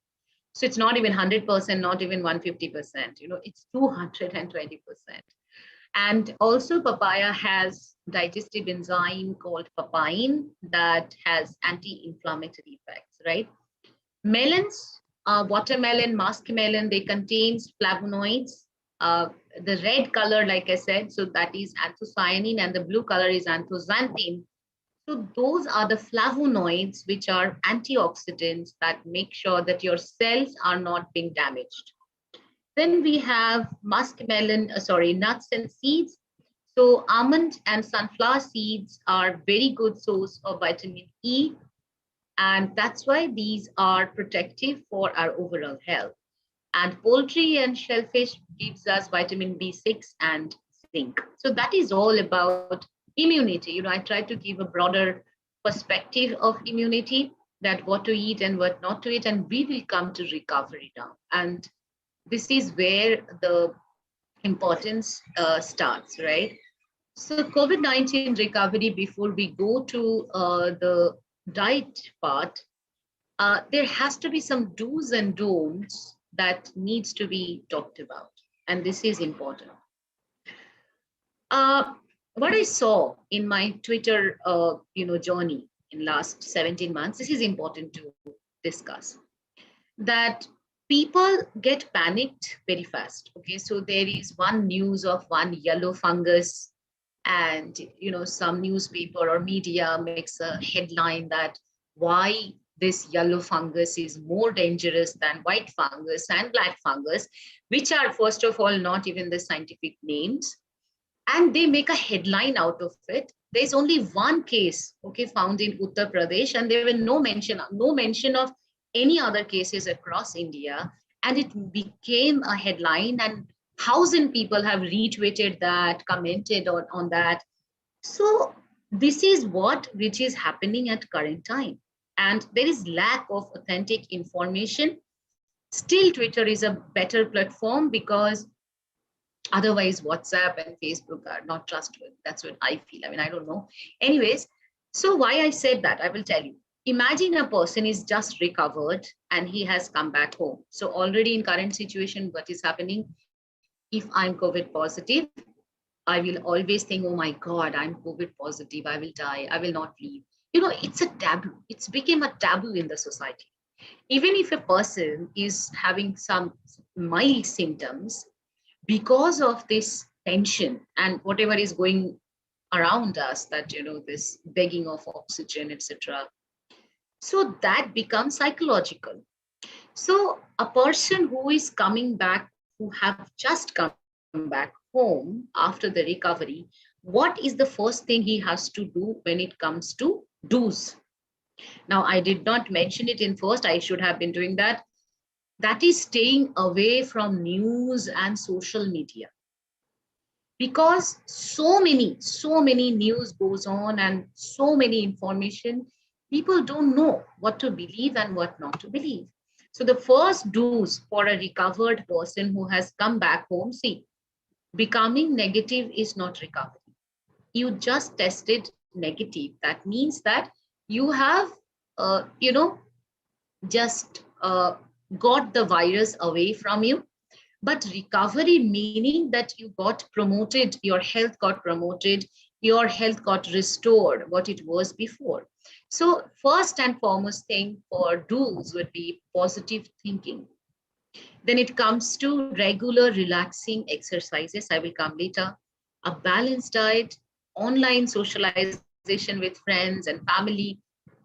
So it's not even 100%, not even 150%, it's 220%. And also papaya has digestive enzyme called papain that has anti-inflammatory effects, right? Melons, watermelon, muskmelon, they contain flavonoids. The red color, like I said, so that is anthocyanin, and the blue color is anthocyanin. So those are the flavonoids, which are antioxidants that make sure that your cells are not being damaged. Then we have nuts and seeds. So almond and sunflower seeds are very good source of vitamin E. And that's why these are protective for our overall health. And poultry and shellfish gives us vitamin B6 and zinc. So that is all about immunity. I try to give a broader perspective of immunity, that what to eat and what not to eat, and we will come to recovery now. And this is where the importance starts, right? So COVID-19 recovery, before we go to the diet part, there has to be some do's and don'ts that needs to be talked about. And this is important. What I saw in my Twitter journey in last 17 months, this is important to discuss, that people get panicked very fast. Okay, so there is one news of one yellow fungus, and some newspaper or media makes a headline that why this yellow fungus is more dangerous than white fungus and black fungus, which are, first of all, not even the scientific names. And they make a headline out of it. There's only one case, okay, found in Uttar Pradesh, and there were no mention of any other cases across India. And it became a headline, and 1,000 people have retweeted that, commented on that. So this is which is happening at current time. And there is lack of authentic information. Still, Twitter is a better platform, because otherwise WhatsApp and Facebook are not trustworthy. That's what I feel. I mean, I don't know. Anyways, so why I said that, I will tell you. Imagine a person is just recovered and he has come back home. So already in current situation, what is happening? If I'm COVID positive, I will always think, oh my God, I'm COVID positive. I will die. I will not leave. It's a taboo. It's become a taboo in the society. Even if a person is having some mild symptoms, because of this tension and whatever is going around us, that, this begging of oxygen, etc. So that becomes psychological. So a person who is coming back, who have just come back home after the recovery, What is the first thing he has to do when it comes to do's? Now, I did not mention it in first, I should have been doing that. That is staying away from news and social media. Because so many news goes on and so many information, people don't know what to believe and what not to believe. So the first do's for a recovered person who has come back home, see, becoming negative is not recovery. You just tested negative. That means that you have, just got the virus away from you. But recovery meaning that you got promoted, your health got promoted, your health got restored what it was before. So first and foremost thing for do's would be positive thinking. Then it comes to regular relaxing exercises. I will come later. A balanced diet, online socialization with friends and family,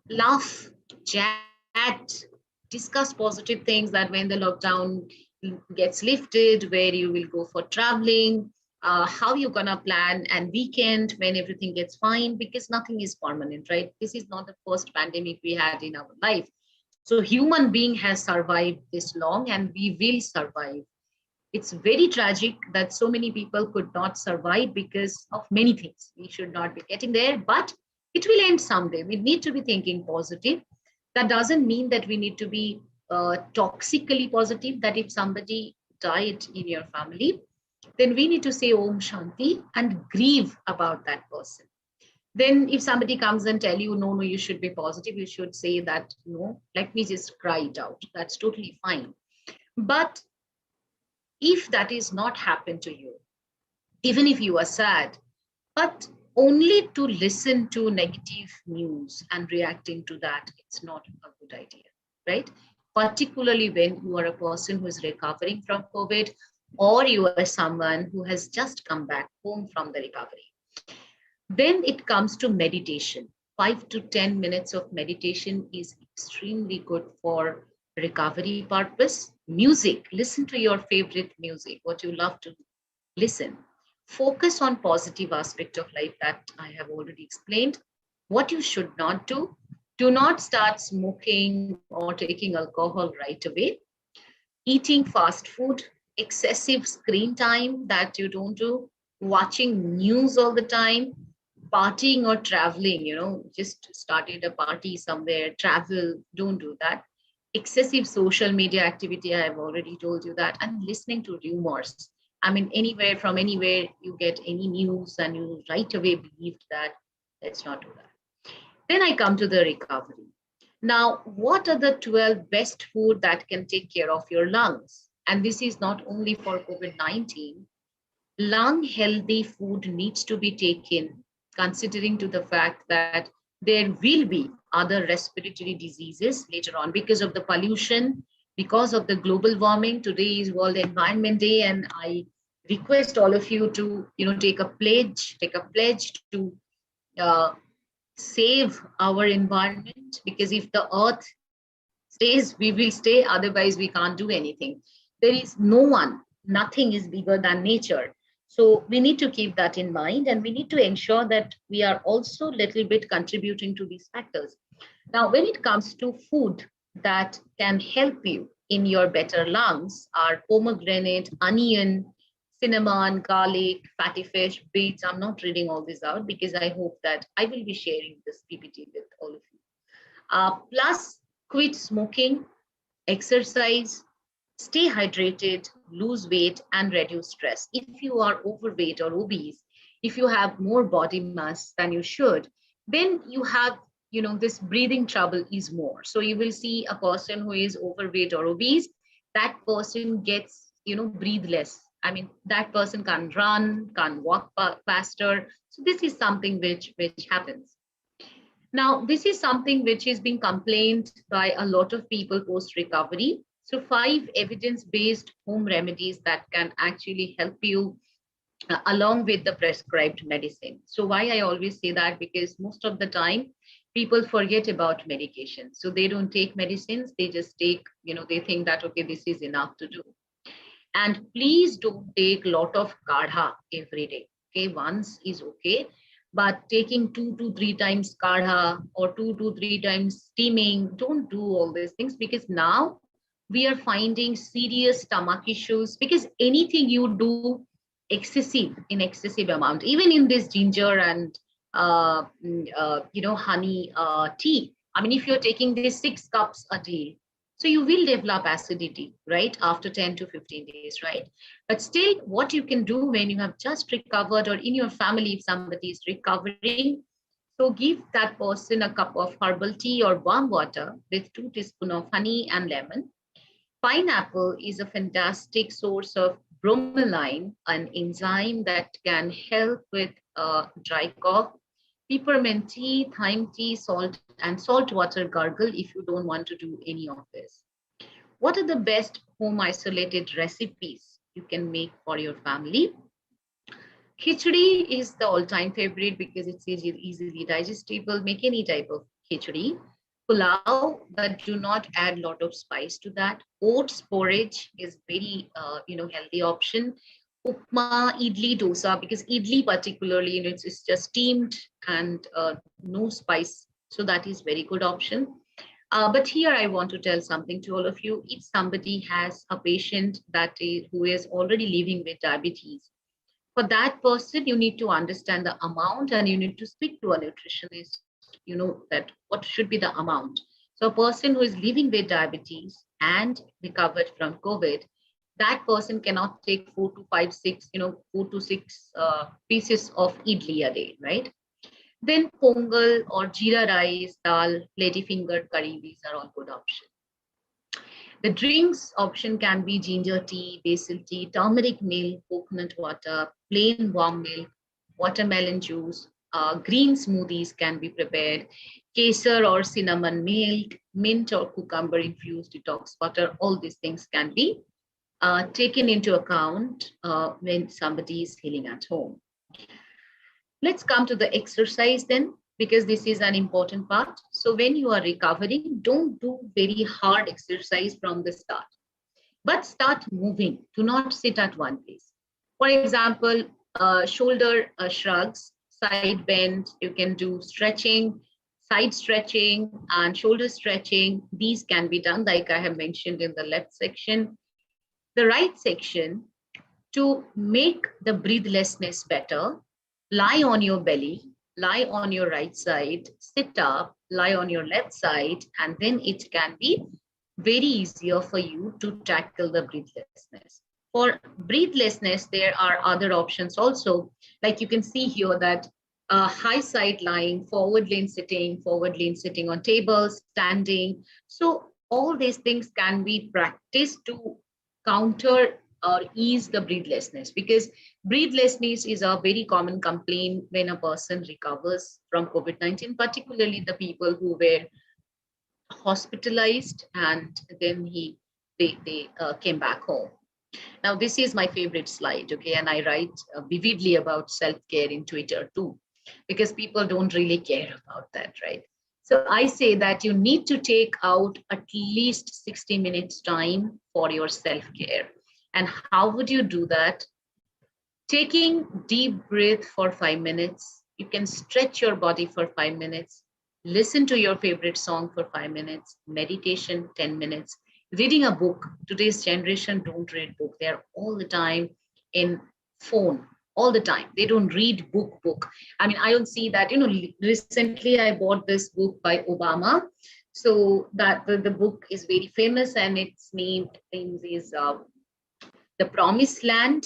laugh, chat, discuss positive things, that when the lockdown gets lifted, where you will go for traveling, how you're gonna plan and weekend when everything gets fine, because nothing is permanent, right? This is not the first pandemic we had in our life. So human being has survived this long and we will survive. It's very tragic that so many people could not survive because of many things. We should not be getting there, but it will end someday. We need to be thinking positive. That doesn't mean that we need to be toxically positive, that if somebody died in your family, then we need to say Om Shanti and grieve about that person. Then if somebody comes and tell you, no, you should be positive, you should say that, no, let me just cry it out. That's totally fine. But if that is not happened to you, even if you are sad, but only to listen to negative news and reacting to that, it's not a good idea, right? Particularly when you are a person who is recovering from COVID, or you are someone who has just come back home from the recovery. Then it comes to meditation. 5 to 10 minutes of meditation is extremely good for recovery purpose. Music, listen to your favorite music, what you love to listen. Focus on positive aspect of life that I have already explained. What you should not do not start smoking or taking alcohol right away. Eating fast food, excessive screen time that you don't do, watching news all the time, partying or traveling, just started a party somewhere, travel, don't do that. Excessive social media activity, I have already told you that, and listening to rumors. I mean, anywhere from anywhere you get any news and you right away believed that. Let's not do that. Then I come to the recovery. Now, what are the 12 best food that can take care of your lungs? And this is not only for COVID-19. Lung healthy food needs to be taken, considering to the fact that there will be other respiratory diseases later on because of the pollution, because of the global warming. Today is World Environment Day, and I request all of you to, take a pledge to save our environment, because if the earth stays, we will stay, otherwise we can't do anything. There is nothing is bigger than nature. So we need to keep that in mind, and we need to ensure that we are also a little bit contributing to these factors. Now, when it comes to food that can help you in your better lungs are pomegranate, onion, cinnamon, garlic, fatty fish, beets. I'm not reading all this out because I hope that I will be sharing this PPT with all of you. Plus, quit smoking, exercise, stay hydrated, lose weight, and reduce stress. If you are overweight or obese, if you have more body mass than you should, then you have, this breathing trouble is more. So you will see a person who is overweight or obese, that person gets, breathe less. I mean, that person can't run, can't walk faster. So this is something which happens. Now, this is something which is being complained by a lot of people post-recovery. So 5 evidence-based home remedies that can actually help you along with the prescribed medicine. So why I always say that, because most of the time people forget about medication. So they don't take medicines, they just take, they think that, okay, this is enough to do. And please don't take a lot of kadha every day. okay, once is okay, but taking 2 to 3 times kadha or 2 to 3 times steaming, don't do all these things, because now we are finding serious stomach issues, because anything you do excessive amount, even in this ginger and honey tea. I mean, if you're taking this 6 cups a day, so you will develop acidity, right? After 10 to 15 days, right? But still, what you can do when you have just recovered, or in your family, if somebody is recovering, so give that person a cup of herbal tea or warm water with 2 teaspoons of honey and lemon. Pineapple is a fantastic source of bromelain, an enzyme that can help with dry cough. Peppermint tea, thyme tea, salt, and salt water gargle if you don't want to do any of this. What are the best home isolated recipes you can make for your family? Khichdi is the all-time favorite because it's easily digestible. Make any type of khichdi. Pulao, but do not add a lot of spice to that. Oats porridge is very healthy option. Upma, idli, dosa, because idli particularly, it's just steamed and no spice, so that is very good option. But here I want to tell something to all of you. If somebody has a patient who is already living with diabetes, for that person, you need to understand the amount, and you need to speak to a nutritionist, that what should be the amount. So a person who is living with diabetes and recovered from COVID, that person cannot take 4 to 6 pieces of idli a day, right? Then pongal or jeera rice, dal, ladyfinger curry, these are all good options. The drinks option can be ginger tea, basil tea, turmeric milk, coconut water, plain warm milk, watermelon juice, green smoothies can be prepared, kesar or cinnamon milk, mint or cucumber infused detox water, all these things can be taken into account when somebody is healing at home. Let's come to the exercise then, because this is an important part. So when you are recovering, don't do very hard exercise from the start, but start moving. Do not sit at one place. For example, shoulder shrugs, side bend, you can do stretching, side stretching and shoulder stretching. These can be done like I have mentioned in the left section. The right section, to make the breathlessness better, lie on your belly, lie on your right side, sit up, lie on your left side, and then it can be very easier for you to tackle the breathlessness. For breathlessness, there are other options also. Like you can see here that high side lying, forward lean sitting on tables, standing. So all these things can be practiced to counter or ease the breathlessness, because breathlessness is a very common complaint when a person recovers from COVID-19, particularly the people who were hospitalized and then they came back home. Now, this is my favorite slide, okay? And I write vividly about self-care in Twitter too, because people don't really care about that, right? So I say that you need to take out at least 60 minutes time for your self-care. And how would you do that? Taking deep breath for 5 minutes. You can stretch your body for 5 minutes. Listen to your favorite song for 5 minutes. Meditation, 10 minutes. Reading a book. Today's generation don't read book. They're all the time in phone, all the time. They don't read book. I mean, I don't see that, recently I bought this book by Obama. So that the book is very famous, and its name is The Promised Land.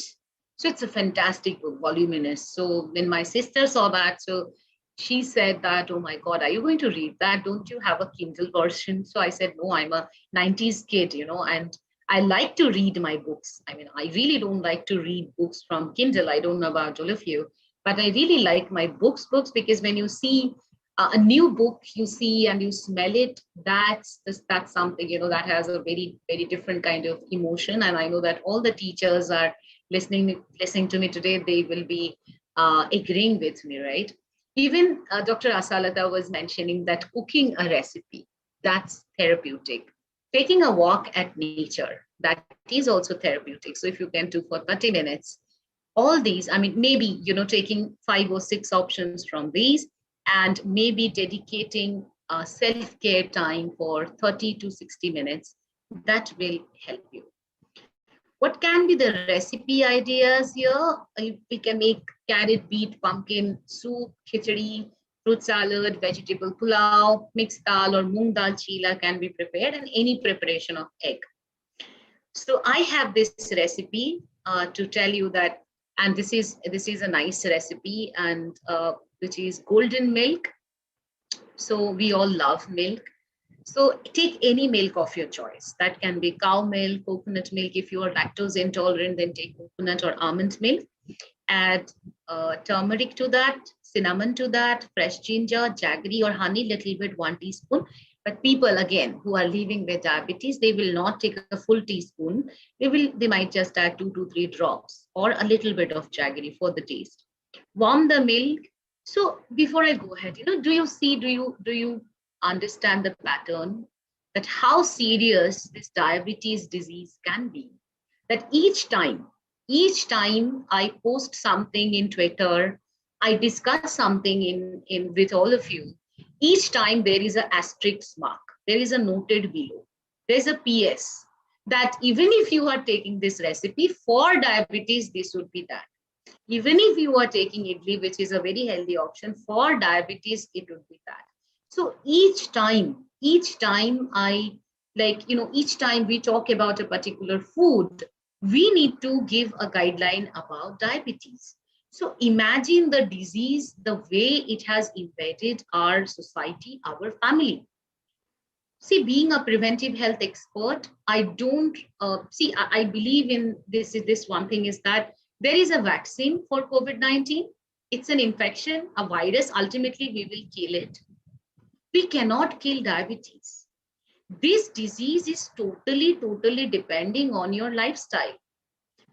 So it's a fantastic book, voluminous. So when my sister saw that, so she said that, oh my God, are you going to read that? Don't you have a Kindle version? So I said, no, I'm a 90s kid, and I like to read my books. I mean, I really don't like to read books from Kindle. I don't know about all of you, but I really like my books because when you see a new book, you see and you smell it, that's something, that has a very, very different kind of emotion. And I know that all the teachers are listening to me today, they will be agreeing with me, right? Even Dr. Asalata was mentioning that cooking a recipe, that's therapeutic. Taking a walk at nature, that is also therapeutic. So if you can do for 30 minutes, all these, I mean, maybe, taking 5 or 6 options from these, and maybe dedicating self-care time for 30 to 60 minutes, that will help you. What can be the recipe ideas here? We can make carrot, beet, pumpkin soup, khichdi, fruit salad, vegetable pulao, mixed dal or moong dal chila can be prepared, and any preparation of egg. So I have this recipe to tell you that, and this is a nice recipe, and which is golden milk. So we all love milk. So take any milk of your choice. That can be cow milk, coconut milk. If you are lactose intolerant, then take coconut or almond milk. Add turmeric to that, cinnamon to that, fresh ginger, jaggery or honey, little bit, 1 teaspoon. But people, again, who are living with diabetes, they will not take a full teaspoon. They might just add 2 to 3 drops or a little bit of jaggery for the taste. Warm the milk. So before I go ahead, do you understand the pattern, that how serious this diabetes disease can be? That each time I post something in Twitter, I discuss something in with all of you, each time there is an asterisk mark, there is a noted below, there's a PS, that even if you are taking this recipe for diabetes, this would be that. Even if you are taking idli, which is a very healthy option, for diabetes, it would be that. So each time each time we talk about a particular food, we need to give a guideline about diabetes. So imagine the disease, the way it has invaded our society, our family. See, being a preventive health expert, I don't I believe in this one thing, is that there is a vaccine for COVID-19. It's an infection, a virus. Ultimately, we will kill it. We cannot kill diabetes. This disease is totally depending on your lifestyle.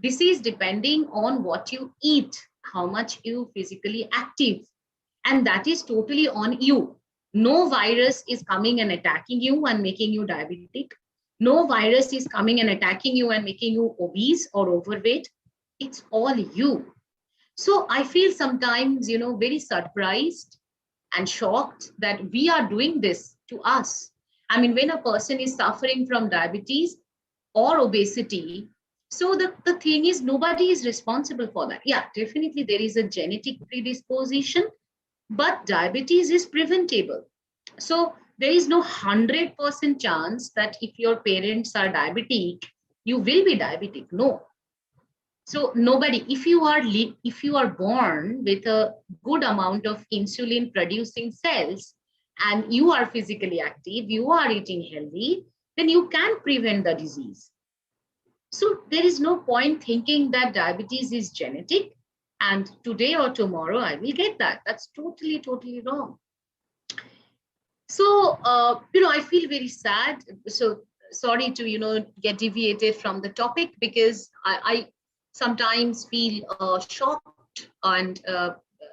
This is depending on what you eat, how much you physically active, and that is totally on you. No virus is coming and attacking you and making you diabetic. No virus is coming and attacking you and making you obese or overweight. It's all you. So I feel sometimes, very surprised and shocked that we are doing this to us. I mean, when a person is suffering from diabetes or obesity, so the thing is, nobody is responsible for that. Yeah, definitely there is a genetic predisposition, but diabetes is preventable. So there is no 100% chance that if your parents are diabetic, you will be diabetic. No. So nobody, if you are born with a good amount of insulin producing cells and you are physically active, you are eating healthy, then you can prevent the disease. So there is no point thinking that diabetes is genetic and today or tomorrow I will get that. That's totally wrong. So, I feel very sad. So sorry to, get deviated from the topic, because I sometimes feel shocked and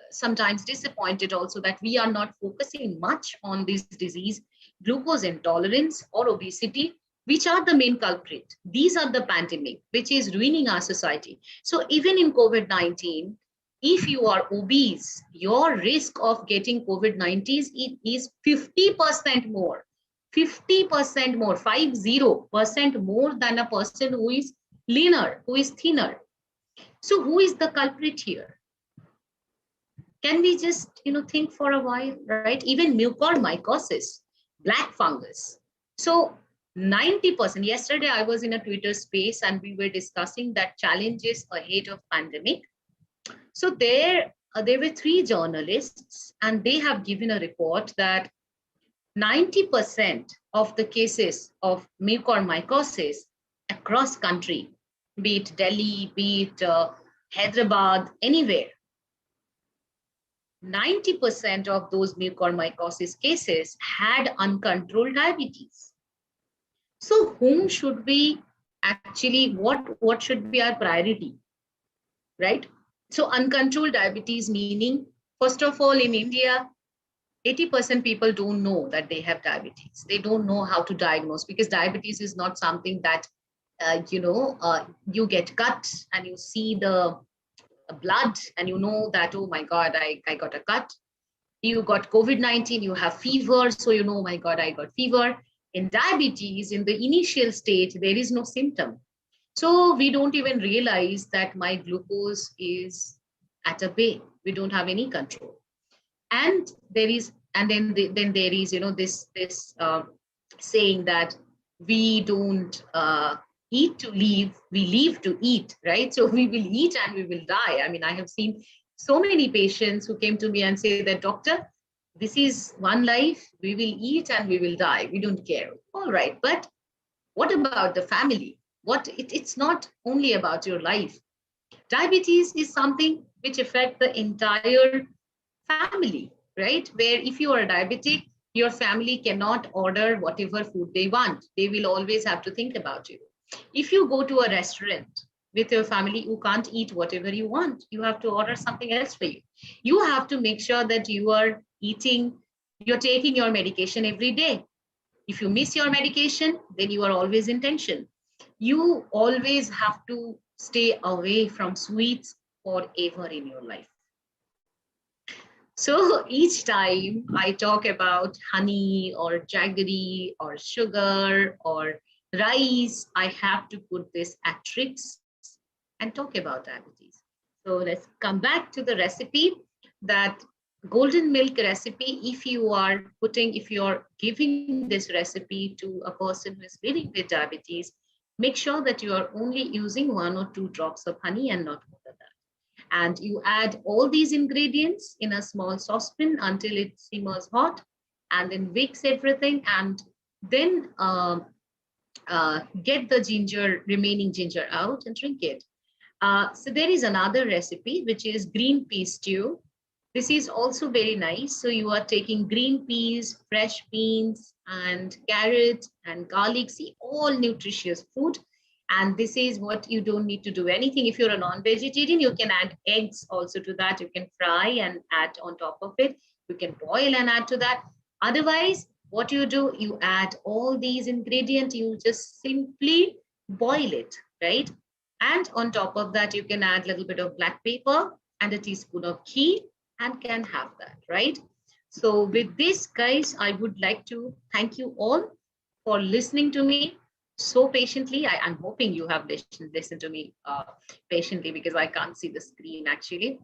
sometimes disappointed also that we are not focusing much on this disease, glucose intolerance or obesity, which are the main culprit. These are the pandemic, which is ruining our society. So even in COVID-19, if you are obese, your risk of getting COVID-19 is 50% more, 50% more, 50% more than a person who is leaner, who is thinner. So who is the culprit here? Can we just, think for a while, right? Even mucormycosis, black fungus. So 90%, yesterday I was in a Twitter space and we were discussing that challenges ahead of pandemic. So there were 3 journalists and they have given a report that 90% of the cases of mucormycosis across country, be it Delhi, be it Hyderabad, anywhere, 90% of those mucormycosis cases had uncontrolled diabetes. So whom should we actually, what should be our priority, right? So uncontrolled diabetes meaning, first of all, in India, 80% people don't know that they have diabetes. They don't know how to diagnose, because diabetes is not something that, you get cut and you see the blood and you know that, oh my God, I got a cut. You got COVID-19, you have fever. So you know, oh my God, I got fever. In diabetes, in the initial stage, there is no symptom. So we don't even realize that my glucose is at a bay. We don't have any control. And there is, and then there is, this saying that we don't eat to live, we live to eat, right? So we will eat and we will die. I mean, I have seen so many patients who came to me and say that, doctor, this is one life, we will eat and we will die. We don't care. All right, but what about the family? It's not only about your life. Diabetes is something which affects the entire family, right? Where if you are a diabetic, your family cannot order whatever food they want. They will always have to think about you. If you go to a restaurant with your family, you can't eat whatever you want. You have to order something else for you. You have to make sure that you are eating, you're taking your medication every day. If you miss your medication, then you are always in tension. You always have to stay away from sweets forever in your life. So each time I talk about honey or jaggery or sugar or rice, I have to put this asterisk and talk about diabetes. So let's come back to the recipe, that golden milk recipe. If you're giving this recipe to a person who is living with diabetes, make sure that you are only using 1 or 2 drops of honey and not more than that. And you add all these ingredients in a small saucepan until it simmers hot, and then mix everything, and then get the remaining ginger out and drink it. So there is another recipe, which is green pea stew. This is also very nice. So you are taking green peas, fresh beans, and carrot and garlic, see, all nutritious food. And this is what you don't need to do anything. If you're a non-vegetarian, you can add eggs also to that. You can fry and add on top of it. You can boil and add to that. Otherwise, what you do, you add all these ingredients, you just simply boil it, right? And on top of that, you can add a little bit of black pepper and a teaspoon of ghee and can have that, right? So with this, guys, I would like to thank you all for listening to me so patiently. I'm hoping you have listened to me patiently, because I can't see the screen actually.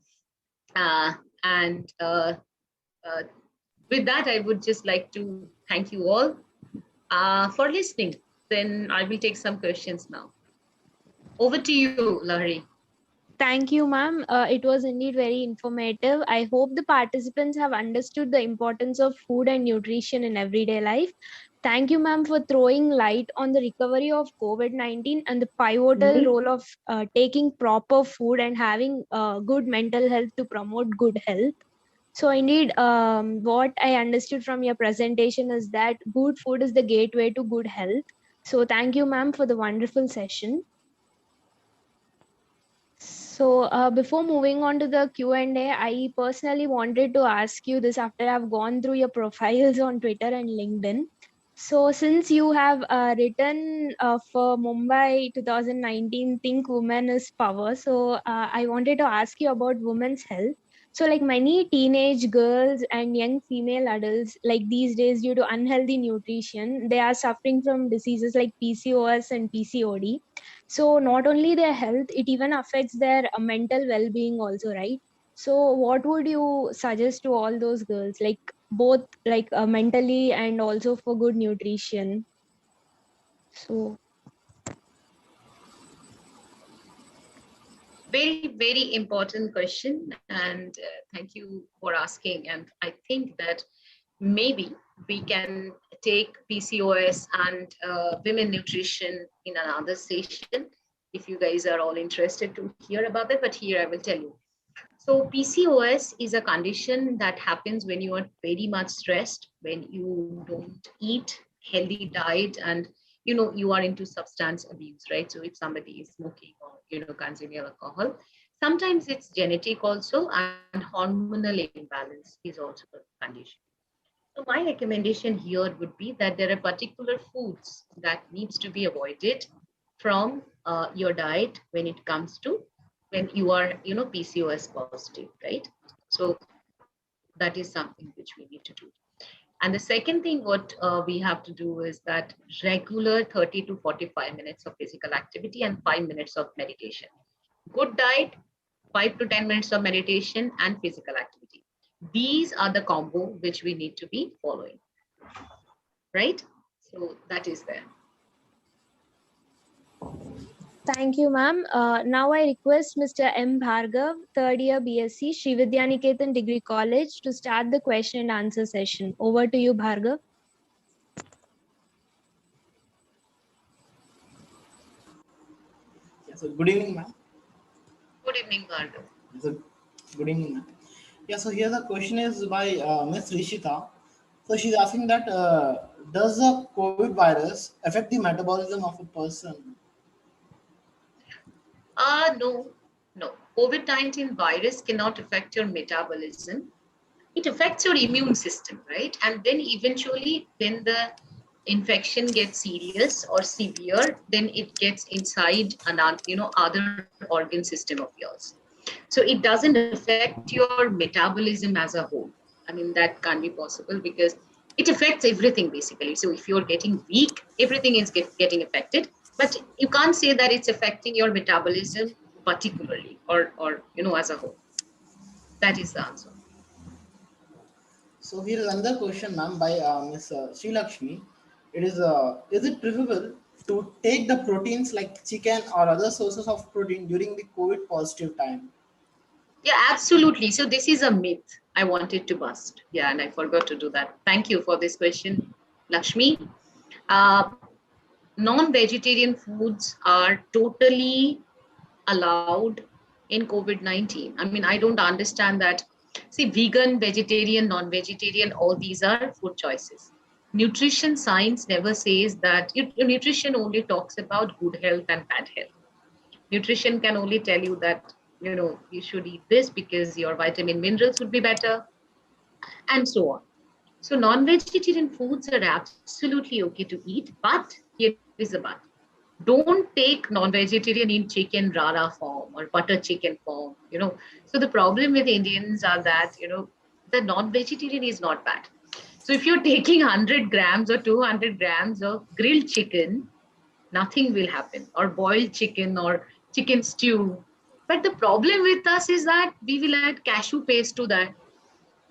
With that, I would just like to thank you all for listening. Then I will take some questions now. Over to you, Lahari. Thank you, ma'am. It was indeed very informative. I hope the participants have understood the importance of food and nutrition in everyday life. Thank you, ma'am, for throwing light on the recovery of COVID-19 and the pivotal role of taking proper food and having good mental health to promote good health. So indeed, what I understood from your presentation is that good food is the gateway to good health. So thank you, ma'am, for the wonderful session. So before moving on to the Q&A, I personally wanted to ask you this after I've gone through your profiles on Twitter and LinkedIn. So since you have written for Mumbai 2019, Think Women is Power. So I wanted to ask you about women's health. So like many teenage girls and young female adults, like these days due to unhealthy nutrition, they are suffering from diseases like PCOS and PCOD. So not only their health, it even affects their mental well-being also, right? So what would you suggest to all those girls, like both like mentally and also for good nutrition? So very, very important question, and thank you for asking. And I think that maybe we can take PCOS and women nutrition in another session if you guys are all interested to hear about that. But here I will tell you. So PCOS is a condition that happens when you are very much stressed, when you don't eat healthy diet, and you are into substance abuse, right? So if somebody is smoking or consuming alcohol, sometimes it's genetic also, and hormonal imbalance is also a condition. So my recommendation here would be that there are particular foods that needs to be avoided from your diet when it comes to when you are, PCOS positive, right? So that is something which we need to do. And the second thing what we have to do is that regular 30 to 45 minutes of physical activity and 5 minutes of meditation. Good diet, 5 to 10 minutes of meditation and physical activity. These are the combo which we need to be following, right? So that is there. Thank you, ma'am. Now I request Mr. M. Bhargav, third year BSc, Sri Vidyaniketan Degree College, to start the question and answer session. Over to you, Bhargav. Yeah, so good evening, ma'am. Good evening, Bhargav. So, good evening, ma'am. Yeah, so here the question is by Ms. Rishita. So she's asking that does the COVID virus affect the metabolism of a person? No, no. COVID-19 virus cannot affect your metabolism. It affects your immune system, right? And then eventually, when the infection gets serious or severe, then it gets inside other organ system of yours. So it doesn't affect your metabolism as a whole. I mean, that can't be possible because it affects everything basically. So if you're getting weak, everything is getting affected. But you can't say that it's affecting your metabolism particularly or as a whole. That is the answer. So here is another question, ma'am, by Ms. Sri Lakshmi. Is it preferable to take the proteins like chicken or other sources of protein during the COVID positive time? Yeah, absolutely. So this is a myth I wanted to bust. Yeah, and I forgot to do that. Thank you for this question, Lakshmi. Uh, Non-vegetarian foods are totally allowed in COVID-19. I mean, I don't understand that. See, vegan, vegetarian, non-vegetarian, all these are food choices. Nutrition science never says that. Nutrition only talks about good health and bad health. Nutrition can only tell you that, you should eat this because your vitamin minerals would be better, and so on. So non-vegetarian foods are absolutely okay to eat, but here is a but. Don't take non-vegetarian in chicken rara form or butter chicken form. So the problem with Indians are that, the non-vegetarian is not bad. So if you're taking 100 grams or 200 grams of grilled chicken, nothing will happen, or boiled chicken or chicken stew. But the problem with us is that we will add cashew paste to that,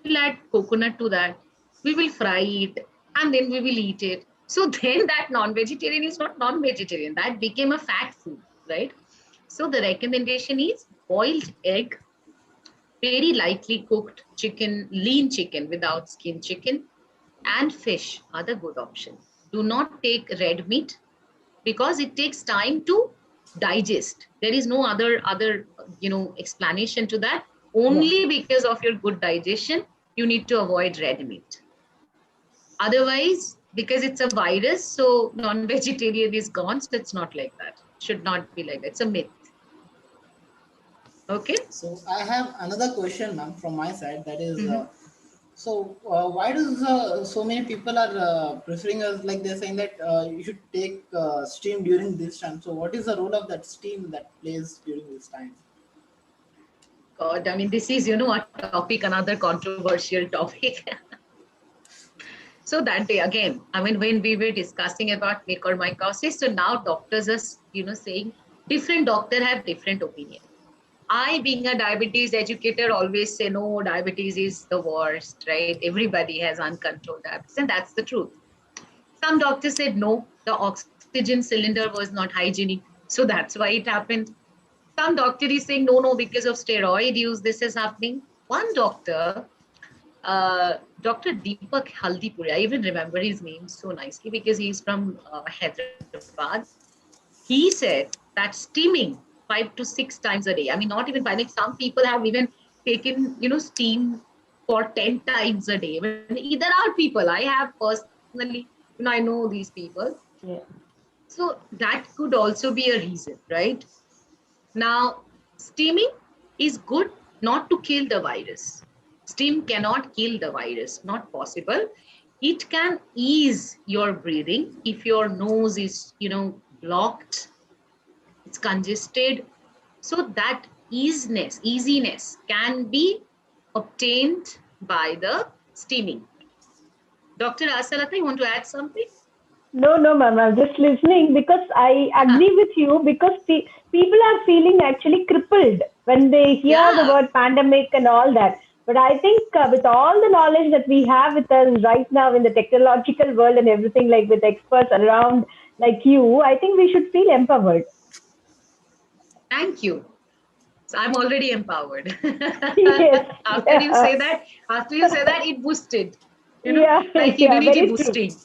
we will add coconut to that, we will fry it, and then we will eat it. So then that non-vegetarian is not non-vegetarian, that became a fat food, right? So the recommendation is boiled egg, very lightly cooked chicken, lean chicken without skin chicken, and fish are the good option. Do not take red meat because it takes time to digest. There is no other explanation to that. Only because of your good digestion, you need to avoid red meat. Otherwise, because it's a virus, so non-vegetarian is gone. So it's not like that. Should not be like that. It's a myth. Okay. So I have another question, ma'am, from my side. That is, why does so many people are preferring us, like they're saying that you should take steam during this time? So what is the role of that steam that plays during this time? God, I mean, this is, a topic, another controversial topic. So that day again, I mean, when we were discussing about mucormycosis, so now doctors are, saying different doctors have different opinion. I, being a diabetes educator, always say, no, diabetes is the worst, right? Everybody has uncontrolled diabetes, and that's the truth. Some doctors said, no, the oxygen cylinder was not hygienic, so that's why it happened. Some doctor is saying, no, because of steroid use, this is happening. One doctor, Dr. Deepak Haldipuri, I even remember his name so nicely because he's from Hyderabad. He said that steaming 5 to 6 times a day. I mean, not even 5. Some people have even taken, steam for 10 times a day. There are people, I have personally, I know these people. Yeah. So that could also be a reason, right? Now, steaming is good not to kill the virus. Steam cannot kill the virus, not possible. It can ease your breathing if your nose is, blocked, it's congested. So that easiness can be obtained by the steaming. Dr. Asalata, you want to add something? No, ma'am. I'm just listening because I agree with you, because people are feeling actually crippled when they hear the word pandemic and all that. But I think with all the knowledge that we have with us right now in the technological world and everything, like with experts around like you, I think we should feel empowered. Thank you. So I'm already empowered. Yes. After you say that, it boosted. Like immunity boosting. True.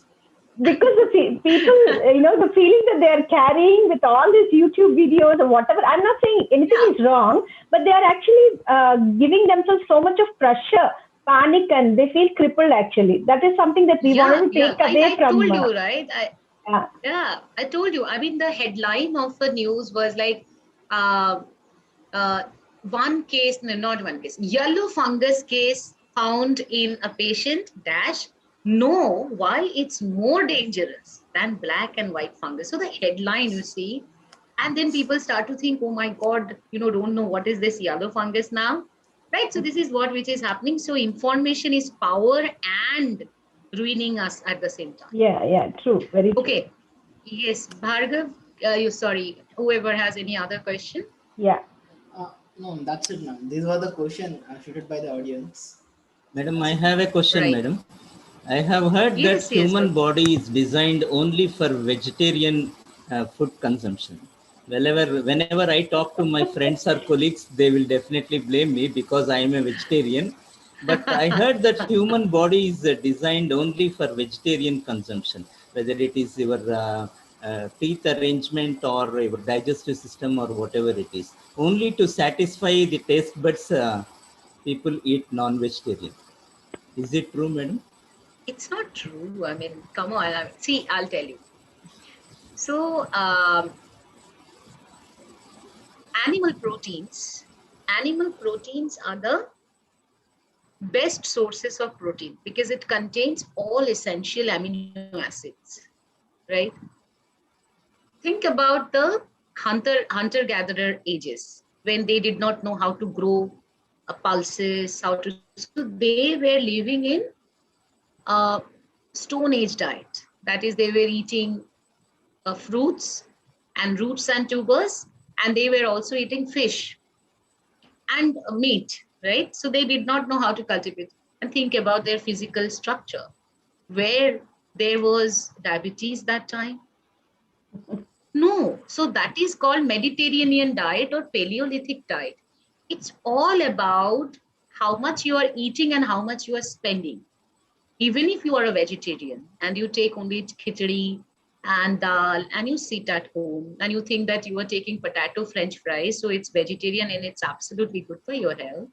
Because the people, the feeling that they are carrying with all these YouTube videos or whatever, I'm not saying anything is wrong, but they are actually giving themselves so much of pressure, panic, and they feel crippled actually. That is something that we wanted to take away from. I told you, right? I told you. I mean, the headline of the news was like, one case, no, not one case, yellow fungus case found in a patient dash. Know why it's more dangerous than black and white fungus. So the headline, you see, and then people start to think, oh my God, don't know what is this yellow fungus now, right? So this is which is happening. So information is power and ruining us at the same time. Yeah, true. Very true. Okay. Yes, Bhargav, whoever has any other question? Yeah. No, that's it, ma'am. These were the questions shooted by the audience. Madam, I have a question, madam. I have heard that human body is designed only for vegetarian food consumption. Whenever I talk to my friends or colleagues, they will definitely blame me because I am a vegetarian. But I heard that human body is designed only for vegetarian consumption, whether it is your teeth arrangement or your digestive system or whatever it is. Only to satisfy the taste buds, people eat non-vegetarian. Is it true, madam? It's not true. I mean, come on. See, I'll tell you. So, animal proteins are the best sources of protein because it contains all essential amino acids, right? Think about the hunter-gatherer ages when they did not know how to grow pulses, so they were living in a Stone Age diet. That is, they were eating fruits and roots and tubers, and they were also eating fish and meat, right? So they did not know how to cultivate. And think about their physical structure, where there was diabetes that time. No, so that is called Mediterranean diet or Paleolithic diet. It's all about how much you are eating and how much you are spending. Even if you are a vegetarian and you take only khichdi and dal and you sit at home and you think that you are taking potato French fries, so it's vegetarian and it's absolutely good for your health,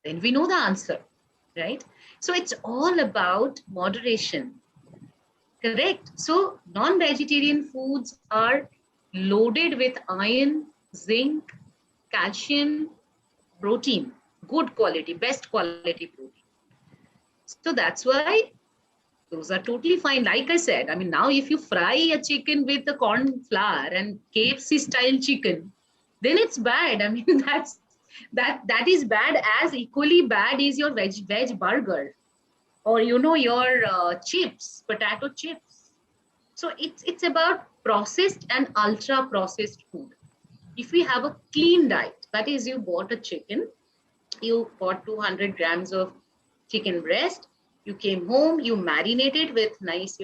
then we know the answer, right? So it's all about moderation. Correct. So non-vegetarian foods are loaded with iron, zinc, calcium, protein, good quality, best quality protein. So that's why those are totally fine. Like I said, I mean, now if you fry a chicken with the corn flour and KFC style chicken, then it's bad. I mean, that is bad. As equally bad is your veg burger, or your chips, potato chips. So it's about processed and ultra processed food. If we have a clean diet, that is, you bought a chicken, you bought 200 grams of chicken breast, you came home, you marinated with nice,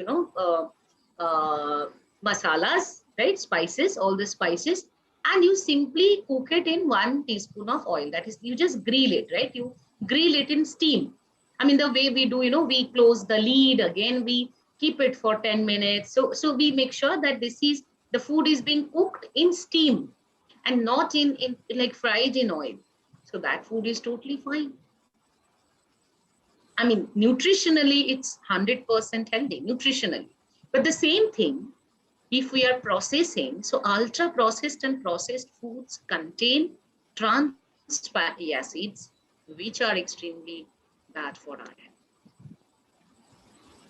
masalas, right? Spices, all the spices, and you simply cook it in 1 teaspoon of oil. That is, you just grill it, right? You grill it in steam. I mean, the way we do, we close the lid, again, we keep it for 10 minutes. So we make sure that the food is being cooked in steam and not in like fried in oil. So that food is totally fine. I mean, nutritionally, it's 100% healthy, nutritionally. But the same thing, if we are processing, so ultra processed and processed foods contain trans fatty acids, which are extremely bad for our health.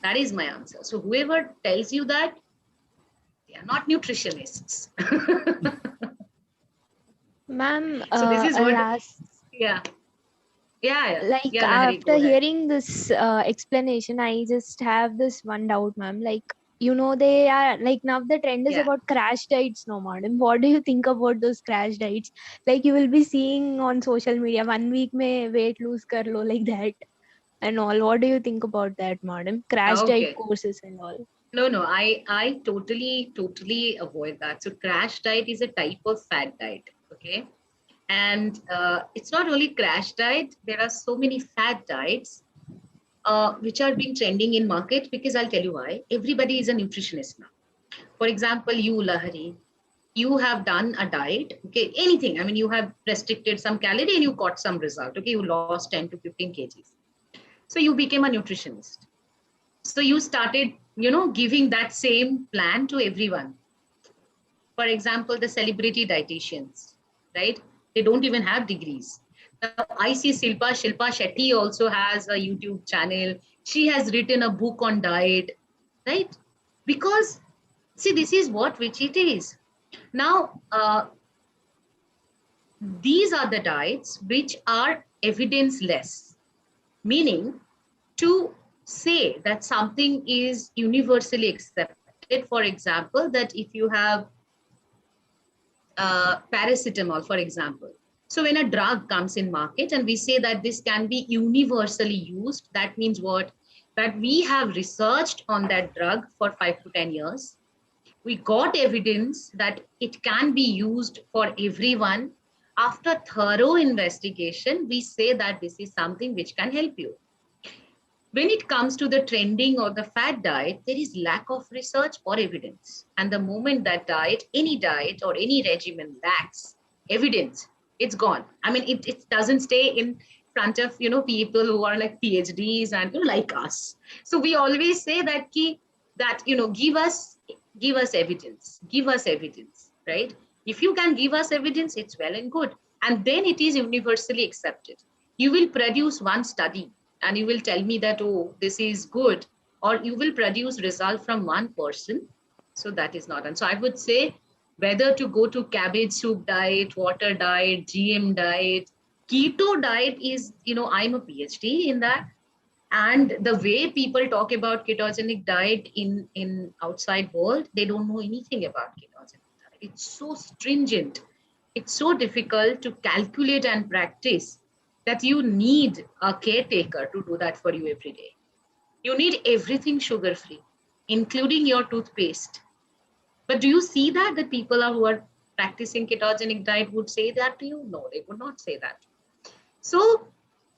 That is my answer. So whoever tells you that, they are not nutritionists. Ma'am, So this is what, last, yeah. Yeah, like Lahari, after go ahead. hearing this explanation, I just have this one doubt, ma'am. Like, they are like, now the trend is Yeah. about crash diets, no, madam. What do you think about those crash diets? Like, you will be seeing on social media, 1 week may weight lose kar lo, like that and all. What do you think about that, madam? Crash diet Okay. courses and all. No, I totally avoid that. So crash diet is a type of fat diet. Okay. And it's not only crash diet, there are so many fat diets which are being trending in market, because I'll tell you why. Everybody is a nutritionist now. For example, you, Lahari, you have done a diet, okay, anything. I mean, you have restricted some calorie and you got some result. Okay, you lost 10 to 15 kgs. So you became a nutritionist. So you started, giving that same plan to everyone. For example, the celebrity dietitians, right? They don't even have degrees. Now, I see Shilpa Shetty also has a YouTube channel. She has written a book on diet, right? Because, see, this is which it is. Now, these are the diets which are evidence-less, meaning to say that something is universally accepted. For example, that if you have paracetamol, for example. So when a drug comes in market and we say that this can be universally used, that means what? That we have researched on that drug for 5 to 10 years. We got evidence that it can be used for everyone. After thorough investigation, we say that this is something which can help you. When it comes to the trending or the fat diet, there is lack of research or evidence. And the moment that any diet or any regimen lacks evidence, it's gone. I mean, it doesn't stay in front of, people who are like PhDs and like us. So we always say that give us evidence, right? If you can give us evidence, it's well and good. And then it is universally accepted. You will produce one study and you will tell me that, oh, this is good, or you will produce result from one person. So that is not. And so I would say whether to go to cabbage soup diet, water diet, GM diet, keto diet is, I'm a PhD in that. And the way people talk about ketogenic diet in outside world, they don't know anything about ketogenic diet. It's so stringent. It's so difficult to calculate and practice that you need a caretaker to do that for you every day. You need everything sugar-free, including your toothpaste. But do you see that the people who are practicing ketogenic diet would say that to you? No, they would not say that. So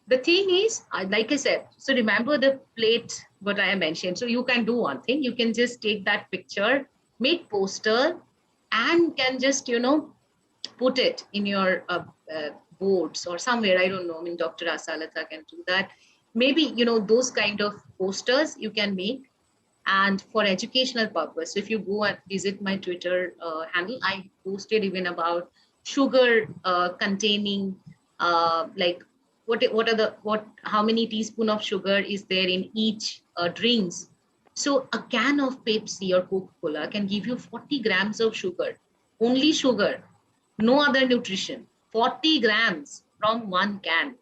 the thing is, like I said, so remember the plate, what I mentioned. So you can do one thing. You can just take that picture, make poster, and can just, put it in your boards or somewhere. I don't know. I mean, Dr. Asalata can do that. Maybe, those kind of posters you can make, and for educational purpose. So if you go and visit my Twitter handle, I posted even about sugar containing, like how many teaspoon of sugar is there in each drinks. So a can of Pepsi or Coca-Cola can give you 40 grams of sugar, only sugar, no other nutrition, 40 grams from one can.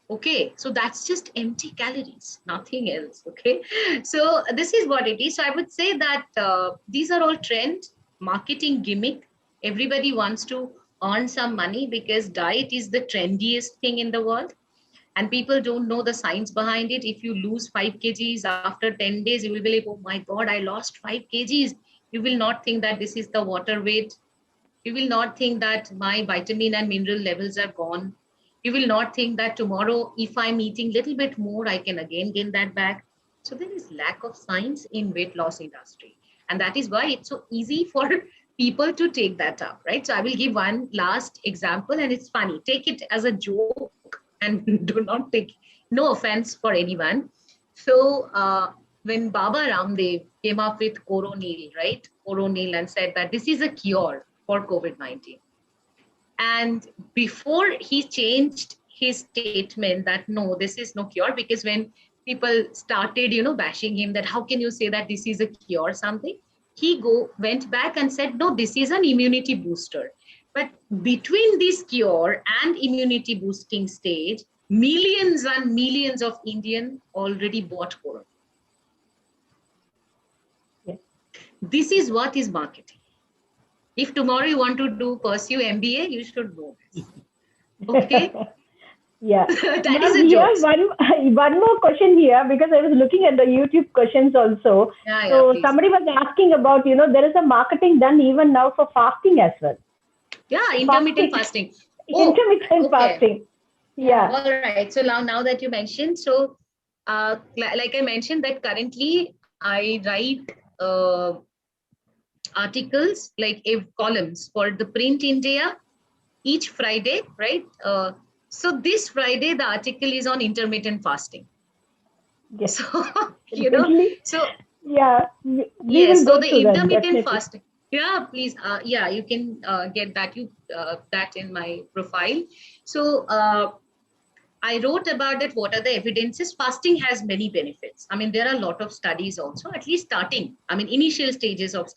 Okay, so that's just empty calories, nothing else. Okay, so this is what it is. So I would say that these are all trend marketing gimmick. Everybody wants to earn some money because diet is the trendiest thing in the world, and people don't know the science behind it. If you lose 5 kgs after 10 days, you will be like, oh my God, I lost 5 kgs. You will not think that this is the water weight. You will not think that my vitamin and mineral levels are gone. You will not think that tomorrow, if I'm eating a little bit more, I can again gain that back. So there is lack of science in weight loss industry. And that is why it's so easy for people to take that up, right? So I will give one last example, and it's funny. Take it as a joke and do not take, no offense for anyone. So when Baba Ramdev came up with Coronil, right? Coronil, and said that this is a cure for COVID-19. And before he changed his statement that no, this is no cure, because when people started, bashing him that how can you say that this is a cure something, he went back and said, no, this is an immunity booster. But between this cure and immunity boosting stage, millions and millions of Indians already bought Corona. Yes. This is what is marketing. If tomorrow you want to pursue MBA, you should know this. Okay? Yeah. That is a joke. One more question here, because I was looking at the YouTube questions also. So please. somebody was asking about, there is a marketing done even now for fasting as well. Yeah, intermittent fasting. Intermittent fasting. Yeah. All right. So now that you mentioned, so like I mentioned that currently I write articles, like columns for the Print India each Friday, right? So this Friday, the article is on intermittent fasting. Yes. So, so yeah, we will so go the through intermittent that, fasting. Yeah, please. Yeah, you can get that. That in my profile. So I wrote about it. What are the evidences? Fasting has many benefits. I mean, there are a lot of studies also, at least starting. I mean, initial stages of